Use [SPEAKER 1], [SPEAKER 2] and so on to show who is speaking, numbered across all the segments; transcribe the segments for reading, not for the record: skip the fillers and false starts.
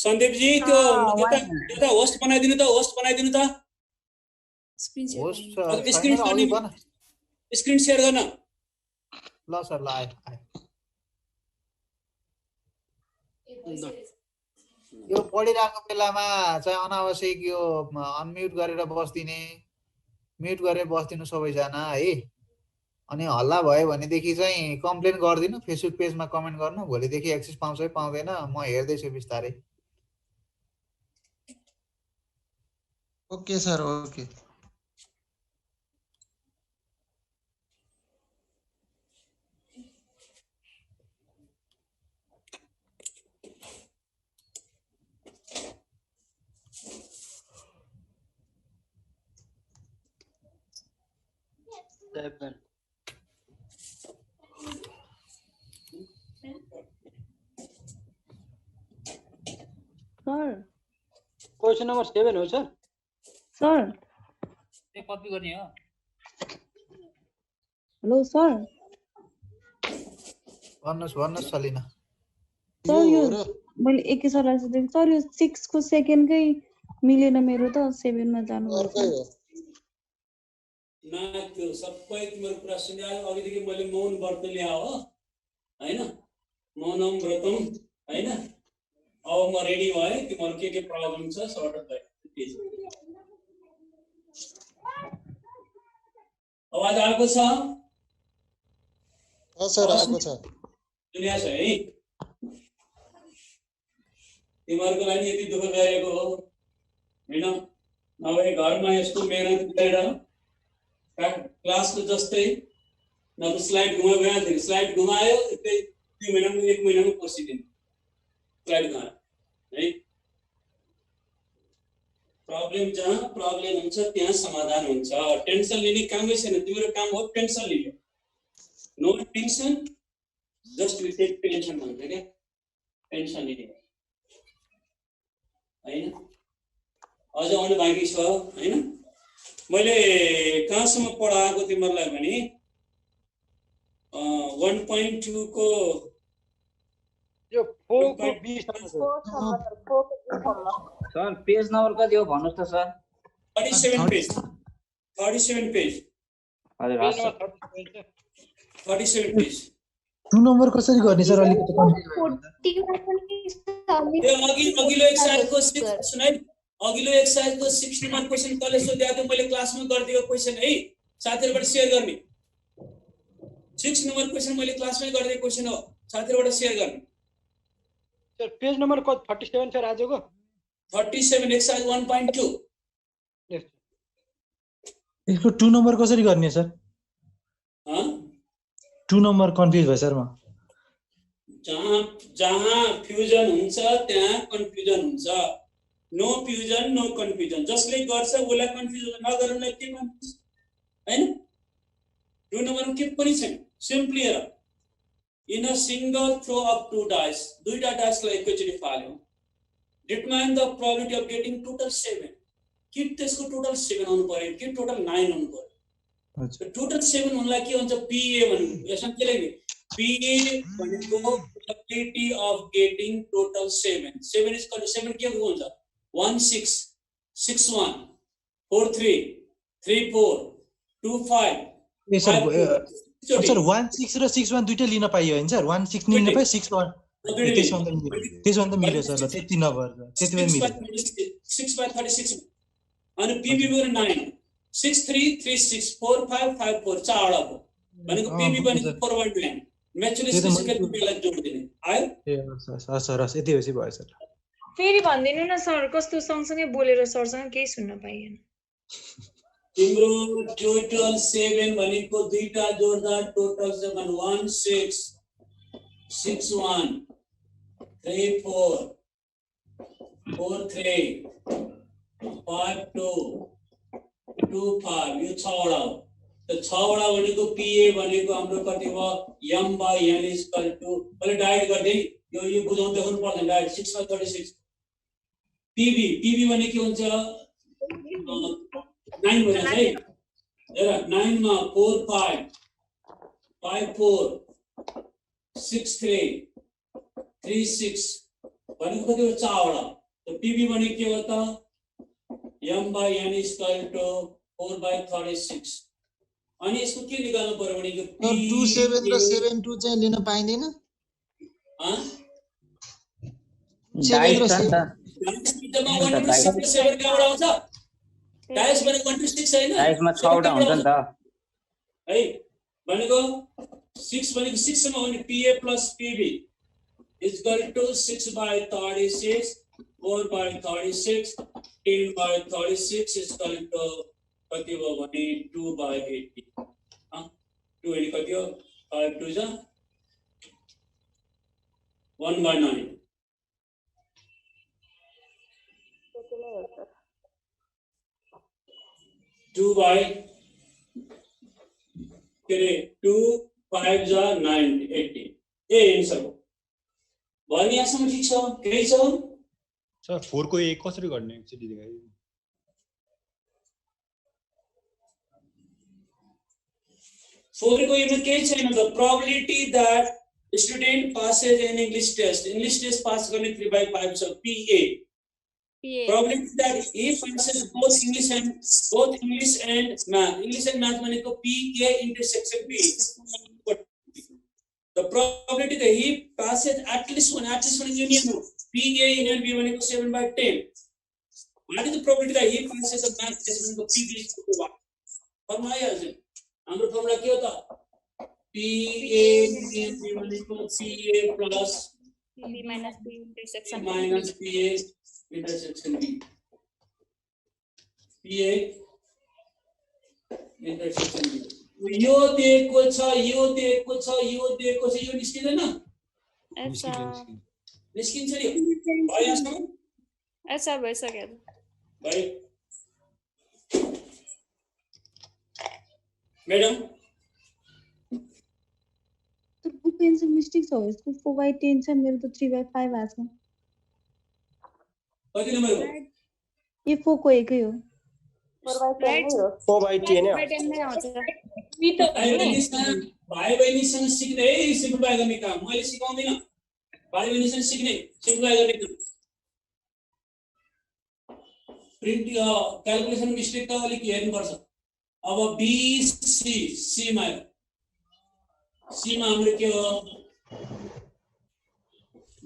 [SPEAKER 1] सन्दीप जी त्यो एउटा होस्ट बनाइदिनु त
[SPEAKER 2] स्क्रिन
[SPEAKER 1] शेयर गर्न
[SPEAKER 3] ल सर ल आयो यो पढिरहेको बेलामा चाहिँ अनावश्यक यो अनम्युट गरेर बस्दिने म्युट गरेर बस्दिनु सबैजना है अनि हल्ला भयो भनेदेखि चाहिँ कम्प्लेन गर्दिनु फेसबुक पेजमा कमेन्ट गर्नु भोलिदेखि एक्सेस पाउँछ कि पाउँदैन म हेर्दैछु बिस्तारै
[SPEAKER 4] okay sir okay
[SPEAKER 5] sir
[SPEAKER 6] question number 7 हो सर
[SPEAKER 5] सर
[SPEAKER 7] त्यो कपी गर्ने हो
[SPEAKER 5] हेलो सर
[SPEAKER 3] भन्नुहोस् सलिना
[SPEAKER 5] सर यो मैले एकै सरलाई सोधेको सर यो 6 को सेकेन्डकै मिलेन मेरो त 7 मा जानु
[SPEAKER 4] अर्कै हो
[SPEAKER 1] ना त्यो सबै तिम्रो कुरा सुनिहाल्यो अघिदेखि मैले मौन व्रत ल्याए हो हैन मौनम व्रतम हैन अब म रेडी भए तिम्रो के प्रब्लम छ सर्ट आउट गरे आवाज आएको छ
[SPEAKER 4] सर आएको छ
[SPEAKER 1] दुनिया छ है तिमीहरूको लागि यति दुःख गरेको हो हैन नभए घरमा यस्तो मेहनत गरेर क्लासको जस्तै न त स्लाइड घुमायो स्लाइड घुमायो 2 महिनामा 1 महिनामा पसिदिनु स्लाइड घुमायो है प्रब्लम जहाँ प्रब्लम हुन्छ त्यहाँ समाधान हुन्छ टेन्सन लिने कामै छैन तिम्रो काम हो टेन्सन लिनु no tension just we take tension भन्छ क्या टेन्सन लिने हैन अझ आउनु बाँकी छ हैन मैले कहाँसम्म पढाएको तिमीहरूलाई भने 1.2 को
[SPEAKER 6] यो 4 को 20
[SPEAKER 7] सर पेज नम्बर कति हो भन्नुस् त सर
[SPEAKER 1] 37 पेज
[SPEAKER 7] हजुर
[SPEAKER 1] 37 पेज
[SPEAKER 8] 2 नम्बर कसरी गर्ने सर अलिकति
[SPEAKER 1] अघिल्लो एक्सरसाइजको सुनाइ अघिल्लो एक्सरसाइजको 6 नम्बर क्वेशन कसले सोधेको थियो मैले क्लासमा गरिदिएको क्वेशन है साथीहरुबाट शेयर गर्ने 6 नम्बर क्वेशन मैले क्लासमै गरिदिएको क्वेशन हो साथीहरुबाट शेयर गर्ने
[SPEAKER 6] सर पेज नम्बर 37 सर आजको
[SPEAKER 1] 37 एक्सरसाइज 1.2
[SPEAKER 8] यसको 2 नम्बर कसरी गर्ने सर 2 नम्बर कन्फ्युज भयो सर म
[SPEAKER 1] जहाँ फ्युजन हुन्छ त्यहाँ कन्फ्युजन हुन्छ नो फ्युजन नो कन्फ्युजन जसले गर्छ उलाई कन्फ्युजन नगर्नलाई के कन्फ्युज हैन 2 नम्बरमा के पनि छैन सिम्पली हेर in a single throw of 2 dice दुईटा डाइसलाई एकैचोटी फाल्यो determine the probability of getting total 7 कि त्यसको टोटल 7 आउनु पर्यो कि टोटल 9 आउनु पर्यो अच्छा टोटल 7 हुनलाई के हुन्छ पीए भन्नु यसमा के लेख्ने पीए भनेको probability of getting total 7 7 is equal to 7 के हुन्छ 1 6 6 1 4 3 3 4 2 5
[SPEAKER 8] ए सर 1 6 र 6 1 दुईटा लिन पाइयो हैन सर 1 6 लिन पाइयो 6 1 त्यसो त मिल्यो सर ल त्यति नभर त्यतिमै मिल्यो
[SPEAKER 1] 6 by 36 अनि पीबी पनि 9 6 3 3 6 4 5 5 4 चारवटा हो भनेको पीबी पनि फरवर्ड लाइन म्याचुरिटी स्पेसिफिक बेला जोड दिने आयो
[SPEAKER 8] ए सर यति होसी भयो सर
[SPEAKER 2] फेरि भन्दिनु न सर कस्तो सँगसँगै बोलेर सरसँग केही सुन्न पाइएन
[SPEAKER 1] तिम्रो टोटल 7 भनेको दुईटा जोड्दा टोटल 7 1 6 6 1 3 4 4 3 5 2 2 5 यो 6 वटा हो त 6 वटा भनेको पीए भनेको हाम्रो कति भयो m by n is equal to मैले डाइरेक्ट गर्दै यो बुझाउन देखाउनु पर्दैन डाइरेक्ट 6 by 36 पीबी भने के हुन्छ 9 भने है हेर 9 मा 4 5 5 4 6 3 3 6 भनेको कति हो 4 वटा तो पीबी भनेको के हो त m by n is equal to 4 by 36 अनि यसको के निकाल्नु पर्यो भनेको
[SPEAKER 4] सर 27 र 72 चाहिँ लिन पाइँदैन?
[SPEAKER 1] ह
[SPEAKER 4] 7 र 7
[SPEAKER 1] जम्मा 1 to 6 र 7 कहाँबाट आउँछ डायस भनेको 1 to 6 हैन
[SPEAKER 7] डायसमा 6 वटा हुन्छ नि त
[SPEAKER 1] है भनेको 6 भनेको 6 सम्म हो नि PA plus PB is equal to 6 by 36 4 by 36 10 by 36 is equal to कति हो भने 2 by 80 2 अनि कति हो 5 2 जा 1 by 9 2 by के रे 2 5 जा 9 80 ए आन्सर हो भयो यहाँसम्म ठिक छ केही छ
[SPEAKER 9] सर 4 को a कसरी गर्ने एकचोटि देखाइदिनु
[SPEAKER 1] 4 को यसमा केही छैन the probability that student passes an English test pass गर्ने 3/5 छ PA probability that he passes both English and math भनेको PA intersection B the probability that he passes at least one union हो PA union B भनेको 7/10 what is the probability that he passes a math test भनेको PB is equal to what formula आइहाल्छ हाम्रो formula के हो त PA union B भनेको PA plus
[SPEAKER 10] B minus B intersection
[SPEAKER 1] PA intersection B PA intersection B यो दिएको छ यो निस्किदैन निस्किन्छ नि भयो यहाँसम्म
[SPEAKER 10] ऐसा भइसक्यो
[SPEAKER 1] भाइ मैडम
[SPEAKER 5] तो बुक आंसर मिस्टेक छ यसको 4/10 छ मेरो त 3/5 आछ
[SPEAKER 1] कति नम्बर हो
[SPEAKER 5] ये 4 को एकै हो
[SPEAKER 6] 4/10
[SPEAKER 10] नै आउँछ
[SPEAKER 1] भाइ बहिनीसँग सिक्ने है सिम्प्लिफाई गर्ने काम मैले सिकाउँदिन भाइ बहिनीसँग सिक्ने सिम्प्लिफाई गर्ने काम प्रिन्ट क्याल्कुलेसन मिस्टेक त अलिक हेर्नुपर्छ अब BC मा हाम्रो के हो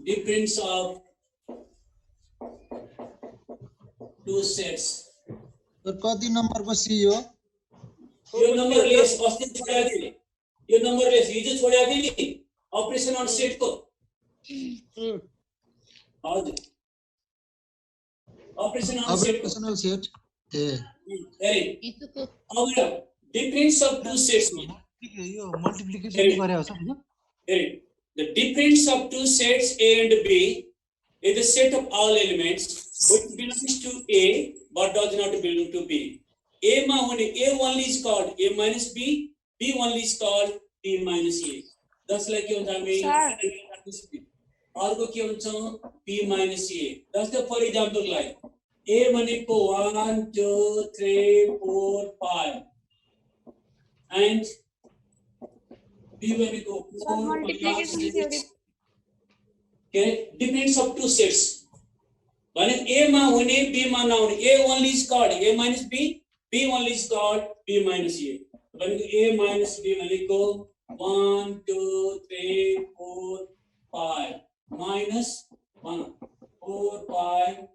[SPEAKER 1] डिफरेन्स अफ टु सेट्स
[SPEAKER 4] कति नम्बरको सी हो
[SPEAKER 1] यो नम्बरले अस्ति छोडेको थिए यो नम्बरले हिजो छोडेको थिए नि अपरेसन अन सेट को हजुर
[SPEAKER 4] ऑपरेशनल सेट
[SPEAKER 1] ए अब डिफरेन्स अफ टु सेट्स में
[SPEAKER 8] यो मल्टिप्लिकेसन गरे हो sir
[SPEAKER 1] the difference of two sets A and B is the set of all elements which belongs to A but does not belong to B. A ma hune A only is called A minus B, B only is called B minus A. Thus like के हुन्छ हामी अर्को के हुन्छ B minus A. Thus the for example like A भनेको 1 2 3 4 5 and B भनेको 4 5 के difference of to sets भने A मा हुने B मा नहुने A only is called A minus B, B only is called B minus A. भनेको A minus B भनेको 1 2 3 4 5 minus 1 4 5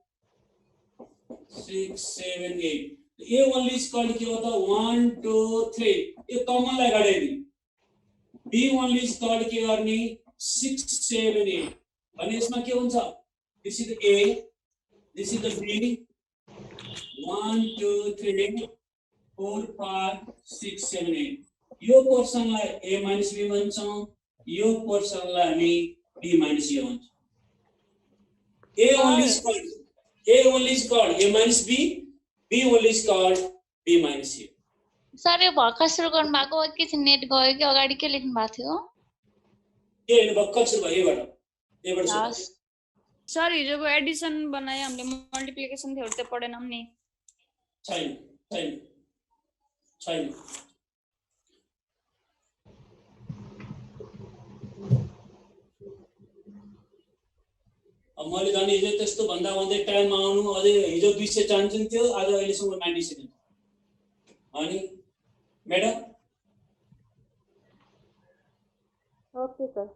[SPEAKER 1] 6 7 8 A only is called के होता 1 2 3 ये कॉमन लाई गाडेनी B only is called के गर्ने 6 7 8 भने यसमा के हुन्छ this is the A this is the B 1 2 3 4 5 6 7 8 यो पोर्सनलाई A minus B भन्छौं यो पोर्सनलाई हामी B minus A भन्छौं A only is called A minus B, B only is called B minus A.
[SPEAKER 10] Sir यो भर्खर सुरु गर्नु भएको एकैछिन नेट गयो कि अगाडि के लेख्नु भएको थियो
[SPEAKER 1] के हैन भर्खर सुरु भयो एबाट सुरु
[SPEAKER 10] सर हिजोको एडिसन बनाए हामीले मल्टिप्लिकेसन थियो त्यो पढेनौं नि
[SPEAKER 1] छैन अब मैले झन् हिजो त्यस्तो भन्दा भन्दै टाइममा आउनु अझै हिजो 200 चान्सन थियो आज अहिलेसम्म 90 सेकेन्ड अनि मैडम
[SPEAKER 10] ओके सर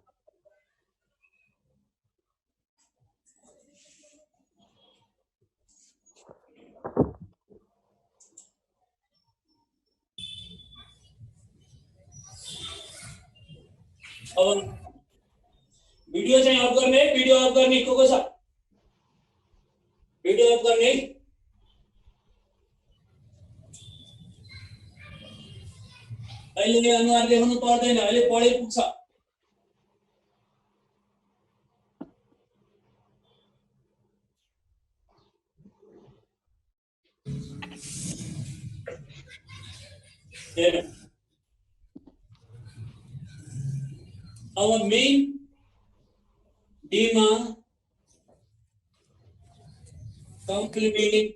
[SPEAKER 1] अब भिडियो चाहिँ अफ गर्ने भिडियो अफ गर्ने को छ भिडियो अफ गर्ने अहिले अनुहार देखाउनु पर्दैन अहिले पढे पुग्छ our main dema complement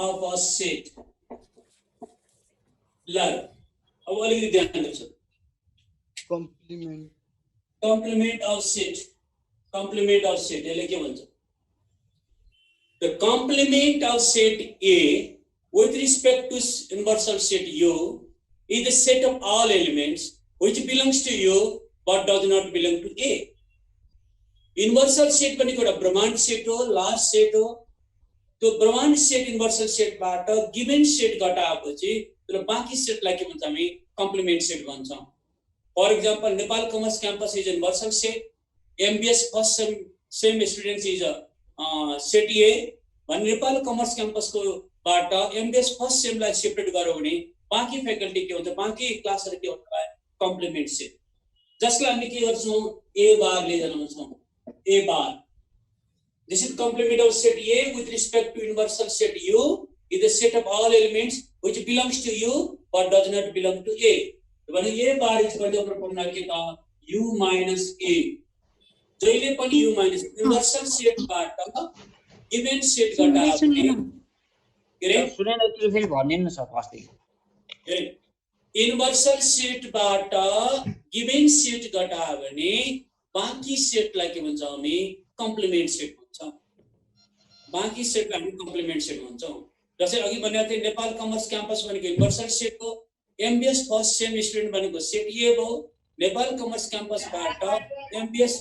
[SPEAKER 1] of a set lot अब अलिकति ध्यान दिनुहोस् complement of set यसले के भन्छ the complement of set A with respect to universal set U is the set of all elements which belongs to U but does not belong to A. Universal set पनि एउटा ब्रह्माण्ड set हो last set हो त्यो ब्रह्माण्ड set universal सेटबाट given set घटाएपछि त्यो बाँकी सेटलाई के भन्छ हामी कम्प्लिमेन्ट सेट भन्छौं for example Nepal commerce campus is universal set MBS first sem students is set A भने नेपाल कमर्स क्याम्पसको बाट एमबीएस फर्स्ट सेमलाई सेपरेट गर्यो भने बाँकी फ्याकल्टी के हुन्छ बाँकी क्लासहरु के हुन्छ कम्प्लिमेन्ट सेट जसलाई हामी के गर्छौं ए बार ले जनाउँछौं A bar. This is complement of set A with respect to universal set U is the set of all elements which belongs to U but does not belong to A. When A bar is equal to formula के था U minus A. जहिले पनि U minus universal set बाट given set घटाए
[SPEAKER 7] सुनेन त्यो फेरि भन्दिनु न सर फर्स्ट
[SPEAKER 1] universal set बाट given set घटाए भने बाँकी सेटलाई के भन्छ हामी कम्प्लिमेन्ट सेट भन्छौं बाँकी सेटलाई हामी कम्प्लिमेन्ट सेट भन्छौं जस्तै अघि भनेको थिए नेपाल कमर्स क्याम्पस भनेको युनिभर्सल सेट हो एमबीएस फर्स्ट सेम स्टुडेन्ट भनेको सेट ए हो नेपाल कमर्स क्याम्पसबाट एमबीएस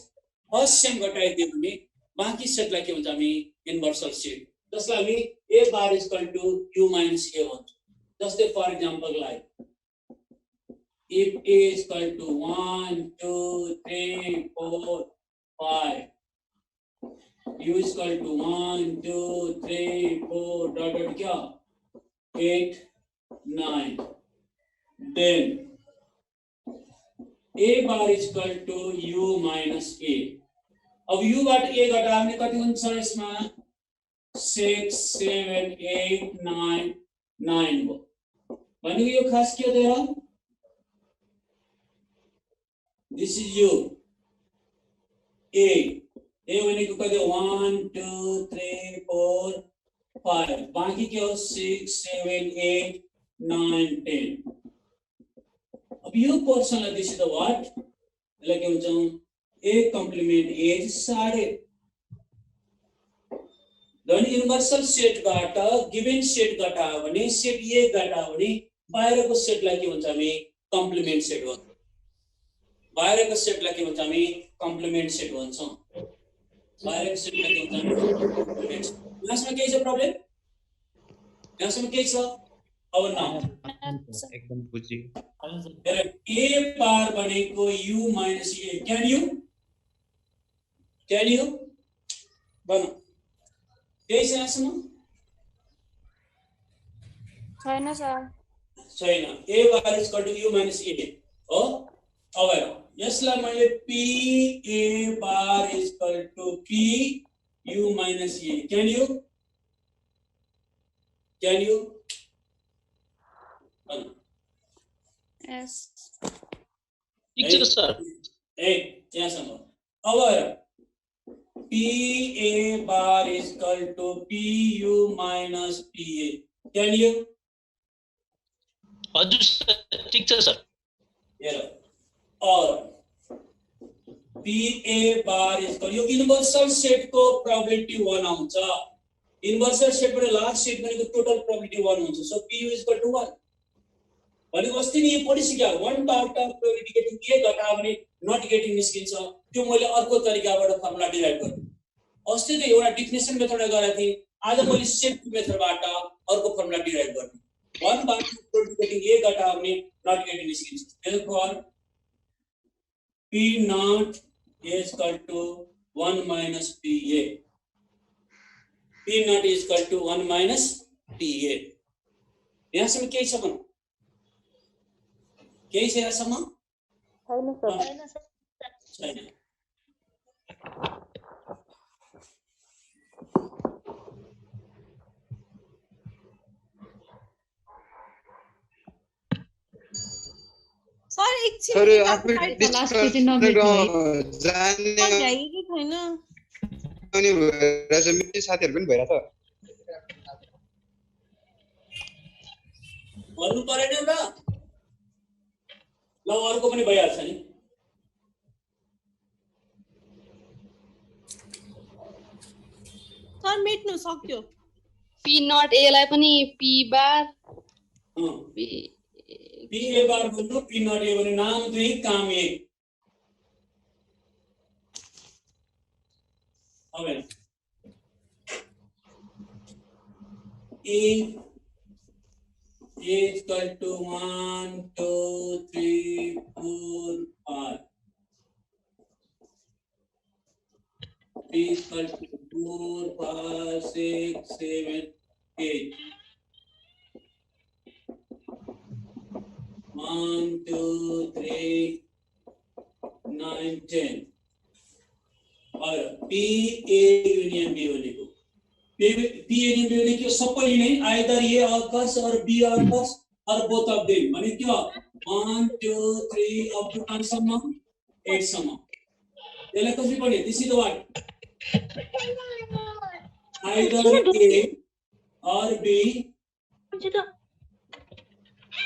[SPEAKER 1] फर्स्ट सेम घटाइदियो भने बाँकी सेटलाई के भन्छ हामी युनिभर्सल सेट जसलाई हामी A bar is equal to U minus A भन्छौं जस्तै for example like if A is equal to 1, 2, 3, 4, 5, U is equal to 1, 2, 3, 4, dot dot क्या 8, 9, then A bar is equal to U minus A. अब U बाट A घटाउने कति हुन्छ यसमा 6, 7, 8, 9, 9 हो भनेको यो खास के हो त This is U. A भनेको कति 1 2 3 4 5 बाकी के हो 6 7 8 9 10 अब यो पोर्सनलाई दिस इज द व्हाट यसलाई के भन्छौं A कम्प्लिमेन्ट A साढे धन युनिभर्सल सेटबाट गिवन सेट घटायो भने सेट A घटायो भने बाहिरको सेटलाई के भन्छ हामी कम्प्लिमेन्ट सेट भन्छौं बाहिरको सेटलाई के भन्छ हामी कम्प्लिमेन्ट सेट भन्छौं बाहिरको सेटलाई के भन्छ कम्प्लिमेन्ट यसमा के छ प्रब्लम यसमा के छ अब न
[SPEAKER 7] एकदम बुझी
[SPEAKER 1] तर A बार भनेको U minus A can you बन के छ यसमा
[SPEAKER 10] छैन सर
[SPEAKER 1] छैन A bar is equal to U minus A हो अब यसलाई मैले P A bar is equal to P U minus A. Can you?
[SPEAKER 10] Yes.
[SPEAKER 1] Teacher sir. Hey, yes sir. अब P A bar is equal to P U minus P A. Can you?
[SPEAKER 11] हजुर sir ठीक छ sir
[SPEAKER 1] हेर और PA बार equal यो universal सेटको probability 1 आउँछ universal सेटबाट last set भनेको टोटल प्रोबेबिलिटी 1 हुन्छ सो PU इक्वल टु 1 भनेको अस्ति नि यो पढिसक्यो 1 पार्ट अफ प्रोबेबिलिटी गेटिङ के घटायो भने नट गेटिङ निस्किन्छ त्यो मैले अर्को तरिकाबाट फर्मुला डिराइभ गर्छु अस्ति त एउटा डिफिनेसन मेथडमा गरेको थिएँ आज मैले सेट मेथडबाट अर्को फर्मुला डिराइभ गर्छु 1 पार्ट अफ प्रोबेबिलिटी गेटिङ ए घटायो भने नट गेटिङ निस्किन्छ therefore P naught is equal to 1 minus PA. P naught is equal to 1 minus PA. यहाँसम्म केही छ भन केही छ यहाँसम्म छैन
[SPEAKER 11] सर एकछिन
[SPEAKER 12] सर आफै डिस्कस जान्ने
[SPEAKER 11] छैन
[SPEAKER 12] अनि भइरहेछ मेरो साथीहरु पनि भइरहेछ
[SPEAKER 1] भन्नु परेन त ल अर्को पनि भइहाल्छ नि
[SPEAKER 11] सर मेट्नु सक्यो
[SPEAKER 10] P not A लाई पनि P बार
[SPEAKER 1] P A बार भन्नु P not A भने नाम 2 काम 1 अब A is equal to 1 2 3 4 5 B is equal to 4 5 6 7 8 1 2 3 9 10 और P A union B भनेको P union B भनेको सबै नै either A occurs or B occurs or both of them भने के हो 1 2 3 up to 10 सम्म 8 सम्म यसलाई कसरी पढ्ने this is the what either A or B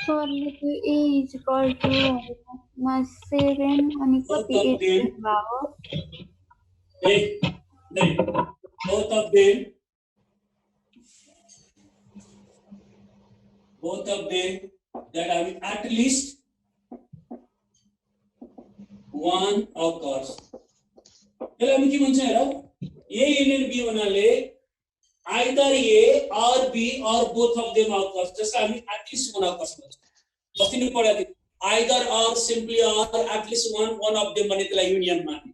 [SPEAKER 5] sir लेको A is equal to -7 अनि कति 8 भयो
[SPEAKER 1] both of them that have at least one occurs यसलाई हामी के भन्छ हेर A union B भन्नाले either A or B or both of them occurs जसलाई हामी at least one occurs भन्छ अस्ति नै पढाएको थियौ either or simply or at least one of them भने त्यसलाई युनियन मान्ने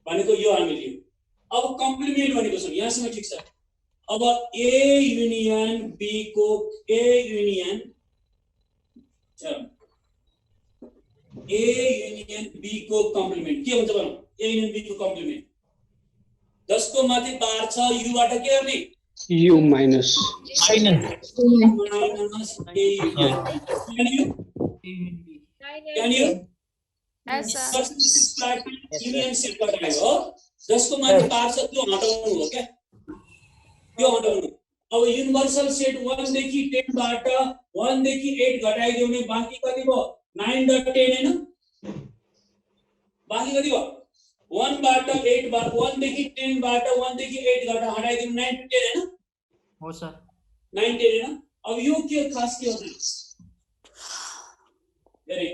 [SPEAKER 1] भनेको यो हामीले अब कम्प्लिमेन्ट भनेको छ यहाँसम्म ठीक छ अब A युनियन B को A युनियन B को कम्प्लिमेन्ट के हुन्छ भनौं A युनियन B को कम्प्लिमेन्ट 10 को माथि बार छ U बाट के गर्ने
[SPEAKER 6] U minus
[SPEAKER 1] A union can you
[SPEAKER 10] Yes sir
[SPEAKER 1] union set गर्ने हो जसको माथि बार छ त्यो हटाउनु हो के त्यो हटाउनु अब युनिभर्सल सेट 1 देखि 10 बाट 1 देखि 8 घटाइदियो भने बाँकी कति भयो 9 र 10 हैन बाँकी कति भयो 1 बाट 8 बाट 1 देखि 10 बाट 1 देखि 8 हटाइदियो 9 to 10 हैन
[SPEAKER 7] हो सर
[SPEAKER 1] 9 10 हैन अब यो के खास के हो हेरे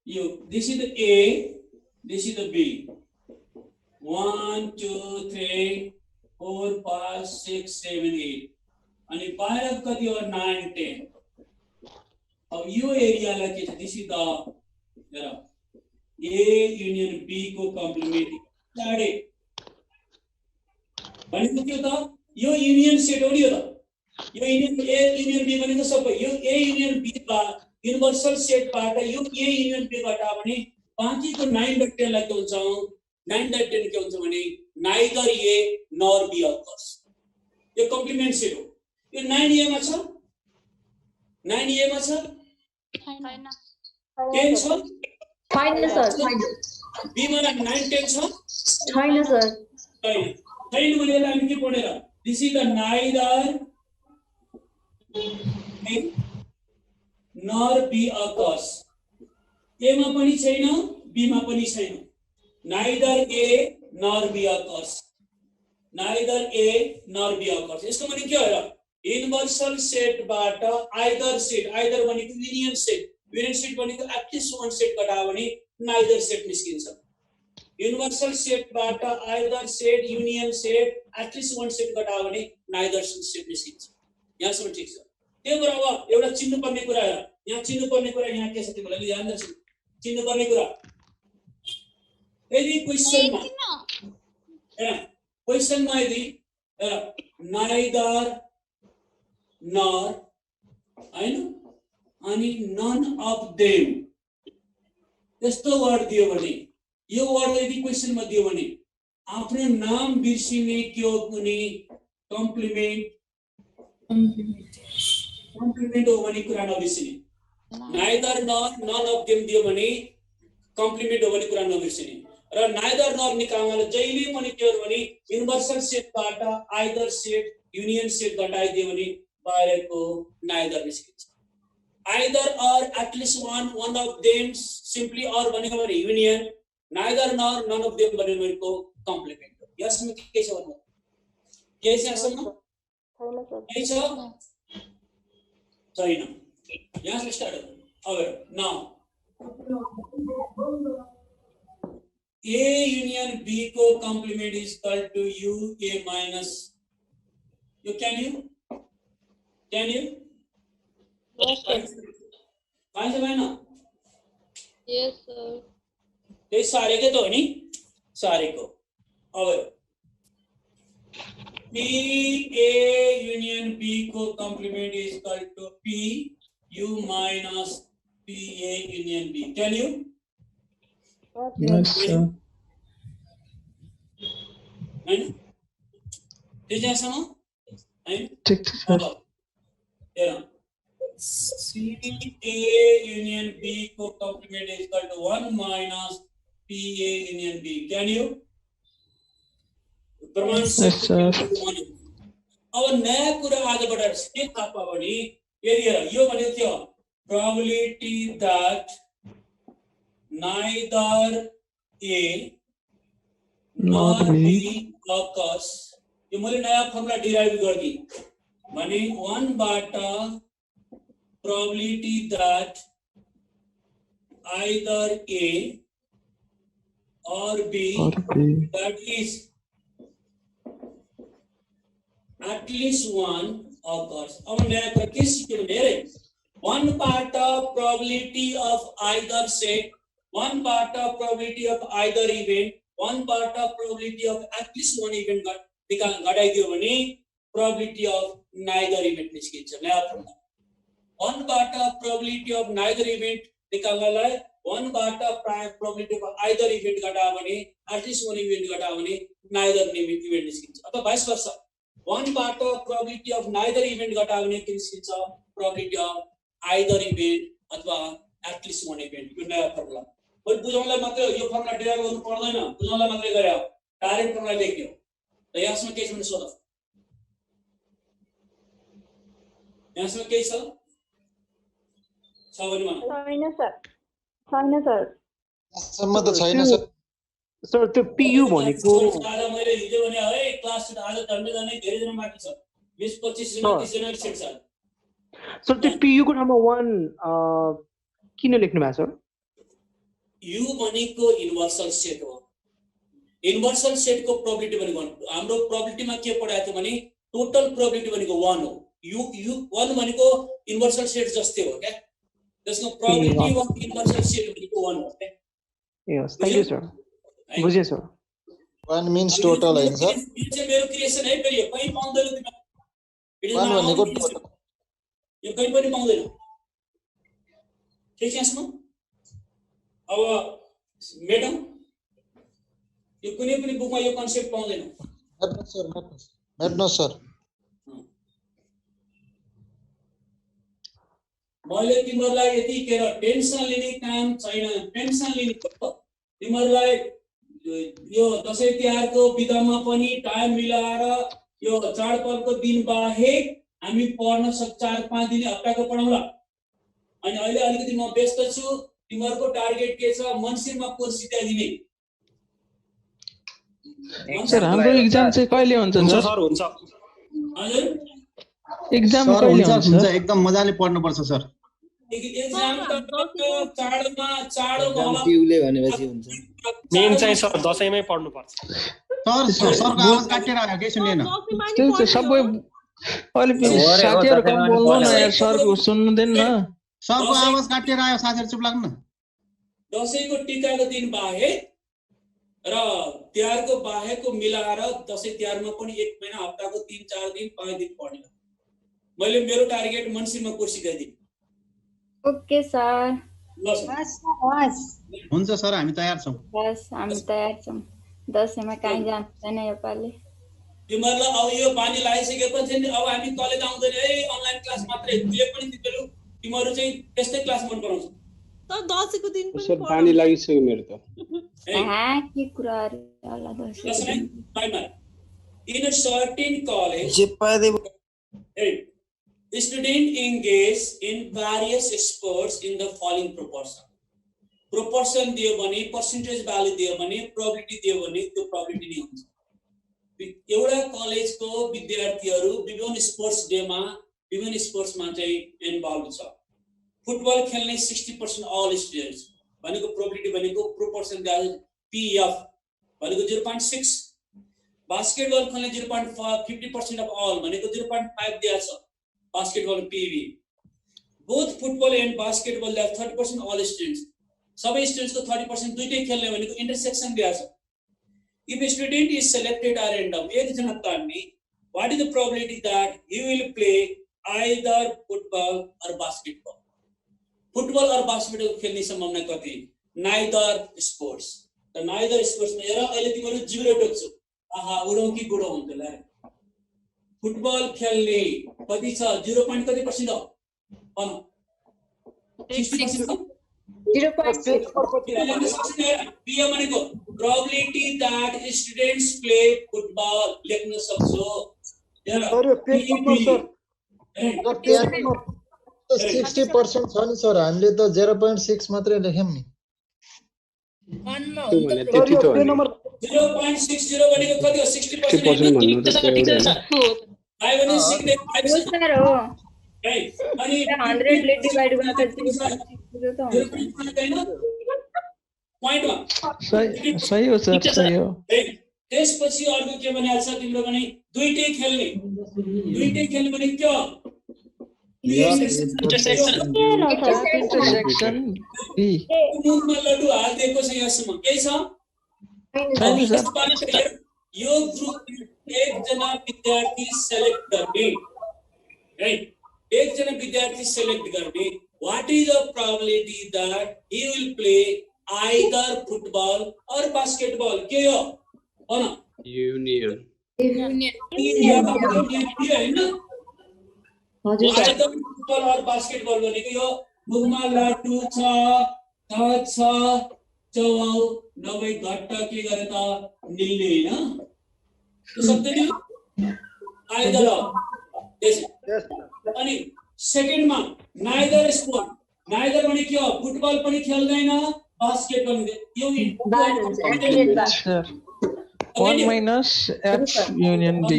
[SPEAKER 1] यो this is the A this is the B 1 2 3 4 5 6 7 8 अनि बाहिर कति हो 9 10 अब यो एरियालाई के छ दिस इज द हेर A युनियन B को कम्प्लिमेन्ट साडे भनेको के हो त यो युनियन सेट हो नि यो त यो युनियन A युनियन B भनेको सबै यो A युनियन B बा युनिभर्सल सेट बाट यो A युनियन B घटायो भने बाँकीको 9 र 10 लाई के हुन्छ 9 र 10 के हुन्छ भने neither A nor B occurs यो कम्प्लिमेन्ट सेट हो यो 9A मा छ 9A मा छ
[SPEAKER 10] छैन
[SPEAKER 1] 10 छ
[SPEAKER 5] छैन सर
[SPEAKER 1] B मा 9 10 छ
[SPEAKER 5] छैन सर
[SPEAKER 1] छैन छैन भने यसलाई हामी के पढेर this is the neither A nor B occurs A मा पनि छैन B मा पनि छैन neither A nor B occurs. Neither A nor B occurs. यसको मतलब के हो र? Universal set बाट either set, either भनेको union set. Union set भनेको at least one set घटायो भने neither set निस्किन्छ. Universal set बाट either set, union set, at least one set घटायो भने neither set निस्किन्छ. यहाँसम्म ठीक छ. त्यही भएर अब एउटा चिन्नुपर्ने कुरा हो. यहाँ चिन्नुपर्ने कुरा यहाँ के छ तिमीलाई ध्यान दिनु. चिन्नुपर्ने कुरा. यदि क्वेशनमा हैन क्वेशनमा यदि neither nor हैन अनि none of them यस्तो वर्ड दियो भने यो वर्ड यदि क्वेशनमा दियो भने आफ्नो नाम बिर्सिने के हो कुनै कम्प्लिमेन्ट हो भने कुरा नबिर्सिने. neither nor none of them दियो भने कम्प्लिमेन्ट हो भने कुरा नबिर्सिने. र neither nor निकाल्नले जहिले पनि के हो भने युनिभर्सल सेट बाट either set, union set घटाइदियो भने बाहिरको neither निस्किन्छ. either or at least one of them simply or भनेको भने union, neither nor none of them भनेको कम्प्लिमेन्ट हो. यसमा के छ भन्नु? के छ यसमा? के छ? छैन. यहाँ से स्टार्ट हो. अब नाउ A union B को complement is equal to U A minus. Can you?
[SPEAKER 10] Yes, sir.
[SPEAKER 1] कहाँ से बना?
[SPEAKER 10] Yes, sir.
[SPEAKER 1] ये सारे के तो नहीं? सारे को. अब P A union B को complement is equal to P U minus P A union B. Can you?
[SPEAKER 4] Yes, sir.
[SPEAKER 1] है जैसा ना है
[SPEAKER 4] ठीक sir.
[SPEAKER 1] C A union B को complement is equal to 1 minus P A union B. Can you? प्रमाण से अब नया कुरा आज बढाएर के थाहा पायो भने यो भनेको थियो probability that neither A nor B occurs. यो मैले नयाँ फर्मुला डिराइभ गर्दिए भने 1 बाट probability that either A or B that is at least one occurs. अब नयाँ कुरा के सिक्यो भने 1 part of probability of either set, 1 part of probability of either event, 1 part of probability of at least one event घटाइदियो भने probability of neither event निस्किन्छ. नयाँ formula 1 part of probability of neither event निकाल्नलाई 1 part of probability of either event घटायो भने at least one event घटायो भने neither event निस्किन्छ. अथवा vice versa 1 part of probability of neither event घटायो भने के निस्किन्छ? probability of either event अथवा at least one event. यो नयाँ फर्मुला हो. बुझाउनलाई मात्र यो फर्मुला डिराइभ गर्नु पर्दैन, बुझाउनलाई मात्रै गरे हो. डाइरेक्ट फर्मुला लेख्यो. र यसमा के छ भने सोध. यसमा के छ? छ भने भन.
[SPEAKER 11] छैन सर. छैन सर.
[SPEAKER 4] सम्म त छैन सर.
[SPEAKER 6] सर त्यो PU भनेको
[SPEAKER 1] आज मैले हिजो भने है क्लास आज झन्डै झन्डै धेरै जना बाँकी छ. 20-25 जना 30 जना सेट छ.
[SPEAKER 6] सर त्यो PU को ठाउँमा 1 किन लेख्नु भएको छ?
[SPEAKER 1] U भनेको युनिभर्सल सेट हो. युनिभर्सल सेट को प्रोबेबिलिटी भनेको हाम्रो प्रोबेबिलिटी मा के पढाएको थियो भने टोटल प्रोबेबिलिटी भनेको 1 हो. U 1 भनेको युनिभर्सल सेट जस्तै हो क्या. त्यसको प्रोबेबिलिटी अफ युनिभर्सल सेट भनेको 1 हो क्या.
[SPEAKER 6] ए हस्. Thank you sir. बुझे सर.
[SPEAKER 4] 1 means total हैन सर.
[SPEAKER 1] यो चाहिँ मेरो क्रिएसन है फेरि कहीं पाउँदैन तिमी.
[SPEAKER 4] 1 भनेको टोटल.
[SPEAKER 1] यो कहीं पनि पाउँदैन. ठीक छ यसमा. अब मेडम यो कुनै पनि बुकमा यो कन्सेप्ट पाउँदैन.
[SPEAKER 4] मेट्नुहोस् सर.
[SPEAKER 1] मैले तिमीहरुलाई यतिखेर टेन्सन लिने काम छैन. टेन्सन लिने तिमीहरुलाई यो दशैं तिहारको बिदामा पनि टाइम मिलाएर यो चाडपर्वको दिन बाहेक हामी पढ्न 4-5 दिन हप्ताको पढाउँला. अनि अहिले अलिकति म व्यस्त छु. तिमीहरुको टार्गेट के छ? मन्सिरमा कोर्स सिकाइदिने.
[SPEAKER 13] सर हाम्रो एक्जाम चाहिँ कहिले हुन्छ सर?
[SPEAKER 9] सर हुन्छ
[SPEAKER 1] हजुर
[SPEAKER 13] एक्जाम
[SPEAKER 14] सर
[SPEAKER 13] कहिले
[SPEAKER 14] हुन्छ
[SPEAKER 13] हुन्छ
[SPEAKER 14] हुन्छ
[SPEAKER 13] सर?
[SPEAKER 14] एकदम मजाले पढ्नुपर्छ सर।
[SPEAKER 1] एक्जाम त चाडोमा होला
[SPEAKER 3] पिउले भनेपछि हुन्छ।
[SPEAKER 9] मेन चाहिँ सर दशैंमै पढ्नु पर्छ।
[SPEAKER 14] सरको आवाज काटेर आयो के सुनेन?
[SPEAKER 13] त्यही त सबै अहिले फेरि साथीहरु कम बोल्नु न यार, सरको सुन्नुहुँदैन न।
[SPEAKER 14] सरको आवाज काटेर आयो, साथीहरु चुप लाग्नु न।
[SPEAKER 1] दशैंको टीकाको दिन बाहेक र तिहारको बाहेकको मिलाएर दशैं तिहारमा पनि 1 महिना हप्ताको 3-4 दिन 5 दिन पढ्ने। मैले मेरो टार्गेट मन्सिरमा कोर्स सिकाइदिए।
[SPEAKER 11] Okay sir.
[SPEAKER 14] हुन्छ सर हामी तयार छौं।
[SPEAKER 11] बस हामी तयार छौं। दशैंमा कहीँ जानुपर्दैन योपालि।
[SPEAKER 1] तिमीहरुलाई अब यो बानी लगाइसकेपछि अब हामी कलेज आउँदैन है, अनलाइन क्लास मात्रै। तिमीले पनि तिमीहरु चाहिँ त्यस्तै क्लास मन पराउँछ।
[SPEAKER 15] तर दशैंको दिन पनि
[SPEAKER 12] सर बानी लागिसक्यो मेरो त।
[SPEAKER 11] के कुराहरु होला Dashain?
[SPEAKER 1] In a certain college, student engage in various sports in the following proportion. Proportion दियो भने, percentage value दियो भने, probability दियो भने त्यो probability नहीं हुन्छ। एउटा कलेजको विद्यार्थीहरु विभिन्न स्पोर्ट्स डेमा विभिन्न स्पोर्ट्समा चाहिँ इन्भल्भ छ। फुटबल खेल्ने 60% अल स्टुडेन्ट्स भनेको प्रोबेबिलिटी भनेको प्रोपोर्सन पीएफ भनेको 0.6, बास्केटबल खेल्ने 0.50% अफ अल भनेको 0.5 दिया छ बास्केटबल पीवी। Both football and basketball they 30% all students, सबै स्टुडेन्ट्स को 30% दुईटै खेल्ने भनेको इंटरसेक्शन दिया छ। If a student is selected at random, एक जना तान्ने, what is the probability that he will play either football or basketball? Football और बास्केटबल खेल्ने सम्भावना कति? Neither sports. The neither sports में यार अहिले तिमीहरु जिरो टोक्छौ। आहा उडौं कि गुडौं हुन्छ ल। फुटबल खेल्ने कति छ? 0. कति पर्सेन्ट हो? भन। 60%.
[SPEAKER 11] 0.6.
[SPEAKER 1] पीए भनेको probability that students play football लेख्न सक्छौ।
[SPEAKER 4] सर यो पेज नम्बर सर 60% छ नि सर, हामीले त 0.6 मात्रै लेख्यौं नि।
[SPEAKER 12] त्यो भने त्यति त हो नि।
[SPEAKER 1] 0.60 भनेको कति हो? 60%
[SPEAKER 12] भन्नु त एउटा
[SPEAKER 1] भाइ भने सिक्ने 5
[SPEAKER 11] सर हो।
[SPEAKER 1] अनि
[SPEAKER 11] 100 ले डिवाइड गर्दा 0 त हुन्छ।
[SPEAKER 1] पॉइन्ट
[SPEAKER 13] सही हो सर, सही हो।
[SPEAKER 1] त्यसपछि अर्को के भनिहाल्छ तिम्रो भने दुईटै खेल्ने भने के हो?
[SPEAKER 13] इंटरसेक्शन बी
[SPEAKER 1] मुखमा लड्डु हालिदिएको छ यसमा केही छ? यो ग्रुप एकजना विद्यार्थी सेलेक्ट गर्ने है, एकजना विद्यार्थी सेलेक्ट गर्ने। What is the probability that he will play either football or basketball? के हो? भन।
[SPEAKER 12] युनियन
[SPEAKER 11] हजुर सर।
[SPEAKER 1] फुटबल और बास्केटबल भनेको यो मुखमा लड्डु छ, दाँत छ, चौवाउ नभई घट्ट के गरे त निल्ने हैन? त्यो सक्दैन आइदर अनि सेकेन्डमा नाइदर स्पोर्ट, नाइदर भने के हो? फुटबल पनि खेल्दैन, बास्केटबल यो
[SPEAKER 13] 1 minus F union B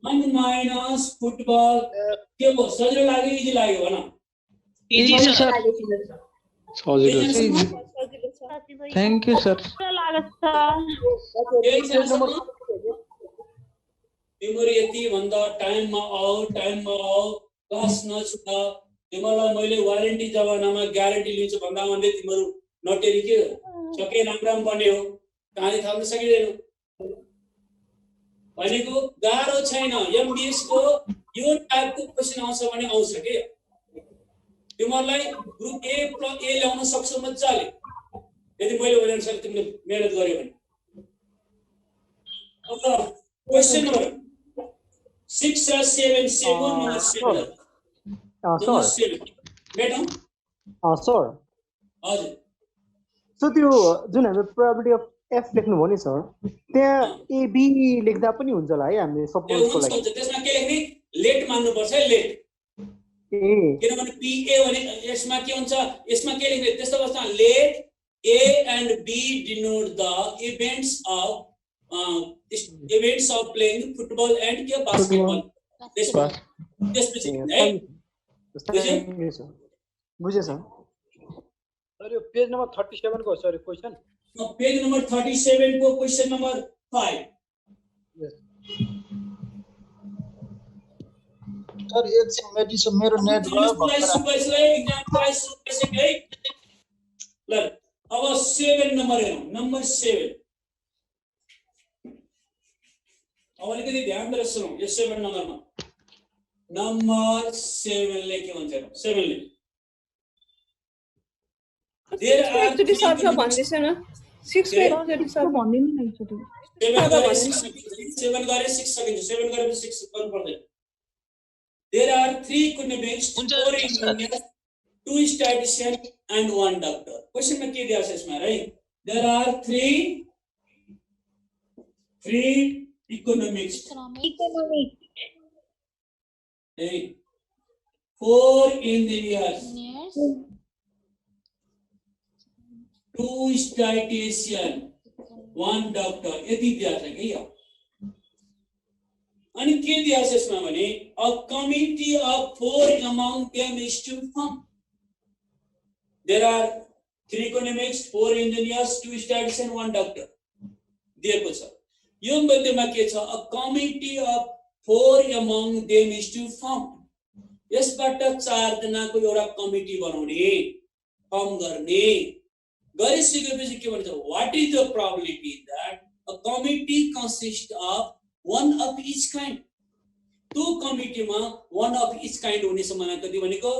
[SPEAKER 1] 1 minus football के हो? सजिलो लाग्यो इजी लाग्यो भन?
[SPEAKER 13] इजी सर,
[SPEAKER 12] सजिलो छ।
[SPEAKER 13] Thank you sir.
[SPEAKER 1] तिम्रो यति भन्दा टाइममा आऊ क्लास नछुटा। तिमीलाई मैले वारेन्टी जमानामा ग्यारेन्टी लिन्छु भन्दा भन्दै तिम्रो नटेरी के सके राम बन्ने हो, कहानी थाल्न सकिदैन भनेको गाह्रो छैन। एमबीएस को यो टाइपको क्वेशन आउँछ भने आउँछ के? तिमीलाई ग्रुप ए ल्याउन सक्छौ मज्जाले यदि मैले भने अनुसार तिमीले मेहनत गर्यो भने। अब क्वेशन नम्बर 6 र 7 7
[SPEAKER 6] सर
[SPEAKER 1] हजुर
[SPEAKER 6] सो त्यो जुन हामीले प्रोबेबिलिटी अफ एफ लेख्नु भयो नि सर, त्यहाँ ए बी लेख्दा पनि हुन्छ होला है हामीले सपोजको लागि?
[SPEAKER 1] त्यसमा के लेख्ने? लेट मान्नु पर्छ है, लेट। किनभने पीए भने यसमा के हुन्छ? यसमा के लेख्ने? त्यस्तो अवस्थामा let A and B denote the events of events of playing football and के बास्केटबल त्यसपछि है
[SPEAKER 6] बुझे सर
[SPEAKER 9] सर यो पेज नम्बर 37 को सर क्वेशन
[SPEAKER 1] पेज नम्बर 37 को क्वेशन नम्बर 5
[SPEAKER 4] सर एकछिन मेडिसन मेरो नेट
[SPEAKER 1] ल अब 7 नम्बर हेरौँ नम्बर 7 अब अलिकति ध्यान दिएर सुनौँ यो 7 नम्बरमा नम्बर 7 ले के भन्छ 7 lay their are
[SPEAKER 15] actually search भन्दैछ न 6 पे एक्चुअली सर्च
[SPEAKER 5] भन्दिनु न एकचोटी
[SPEAKER 1] 7 गरे 6 सकिन्छ 7 गरे 6 गर्नु पर्दैन there are 3 economics 4 engineers 2 statisticians and 1 doctor question में के दिया है इसमें right there are 3 economics 4 engineers 2 statisticians 1 doctor यदि दिया है क्या अनि के दिया है इसमें भने a committee of 4 among them is to form there are 3 economics 4 engineers 2 statisticians 1 doctor दिएको छ यो मध्येमा के छ a committee of 4 among them is to form यसबाट 4 जनाको एउटा कमिटी बनाउने फर्म गर्ने गरिसकेपछि के भन्छ what is the probability that a committee consists of one of each kind त्यो कमिटीमा one of each kind हुने सम्भावना कति भनेको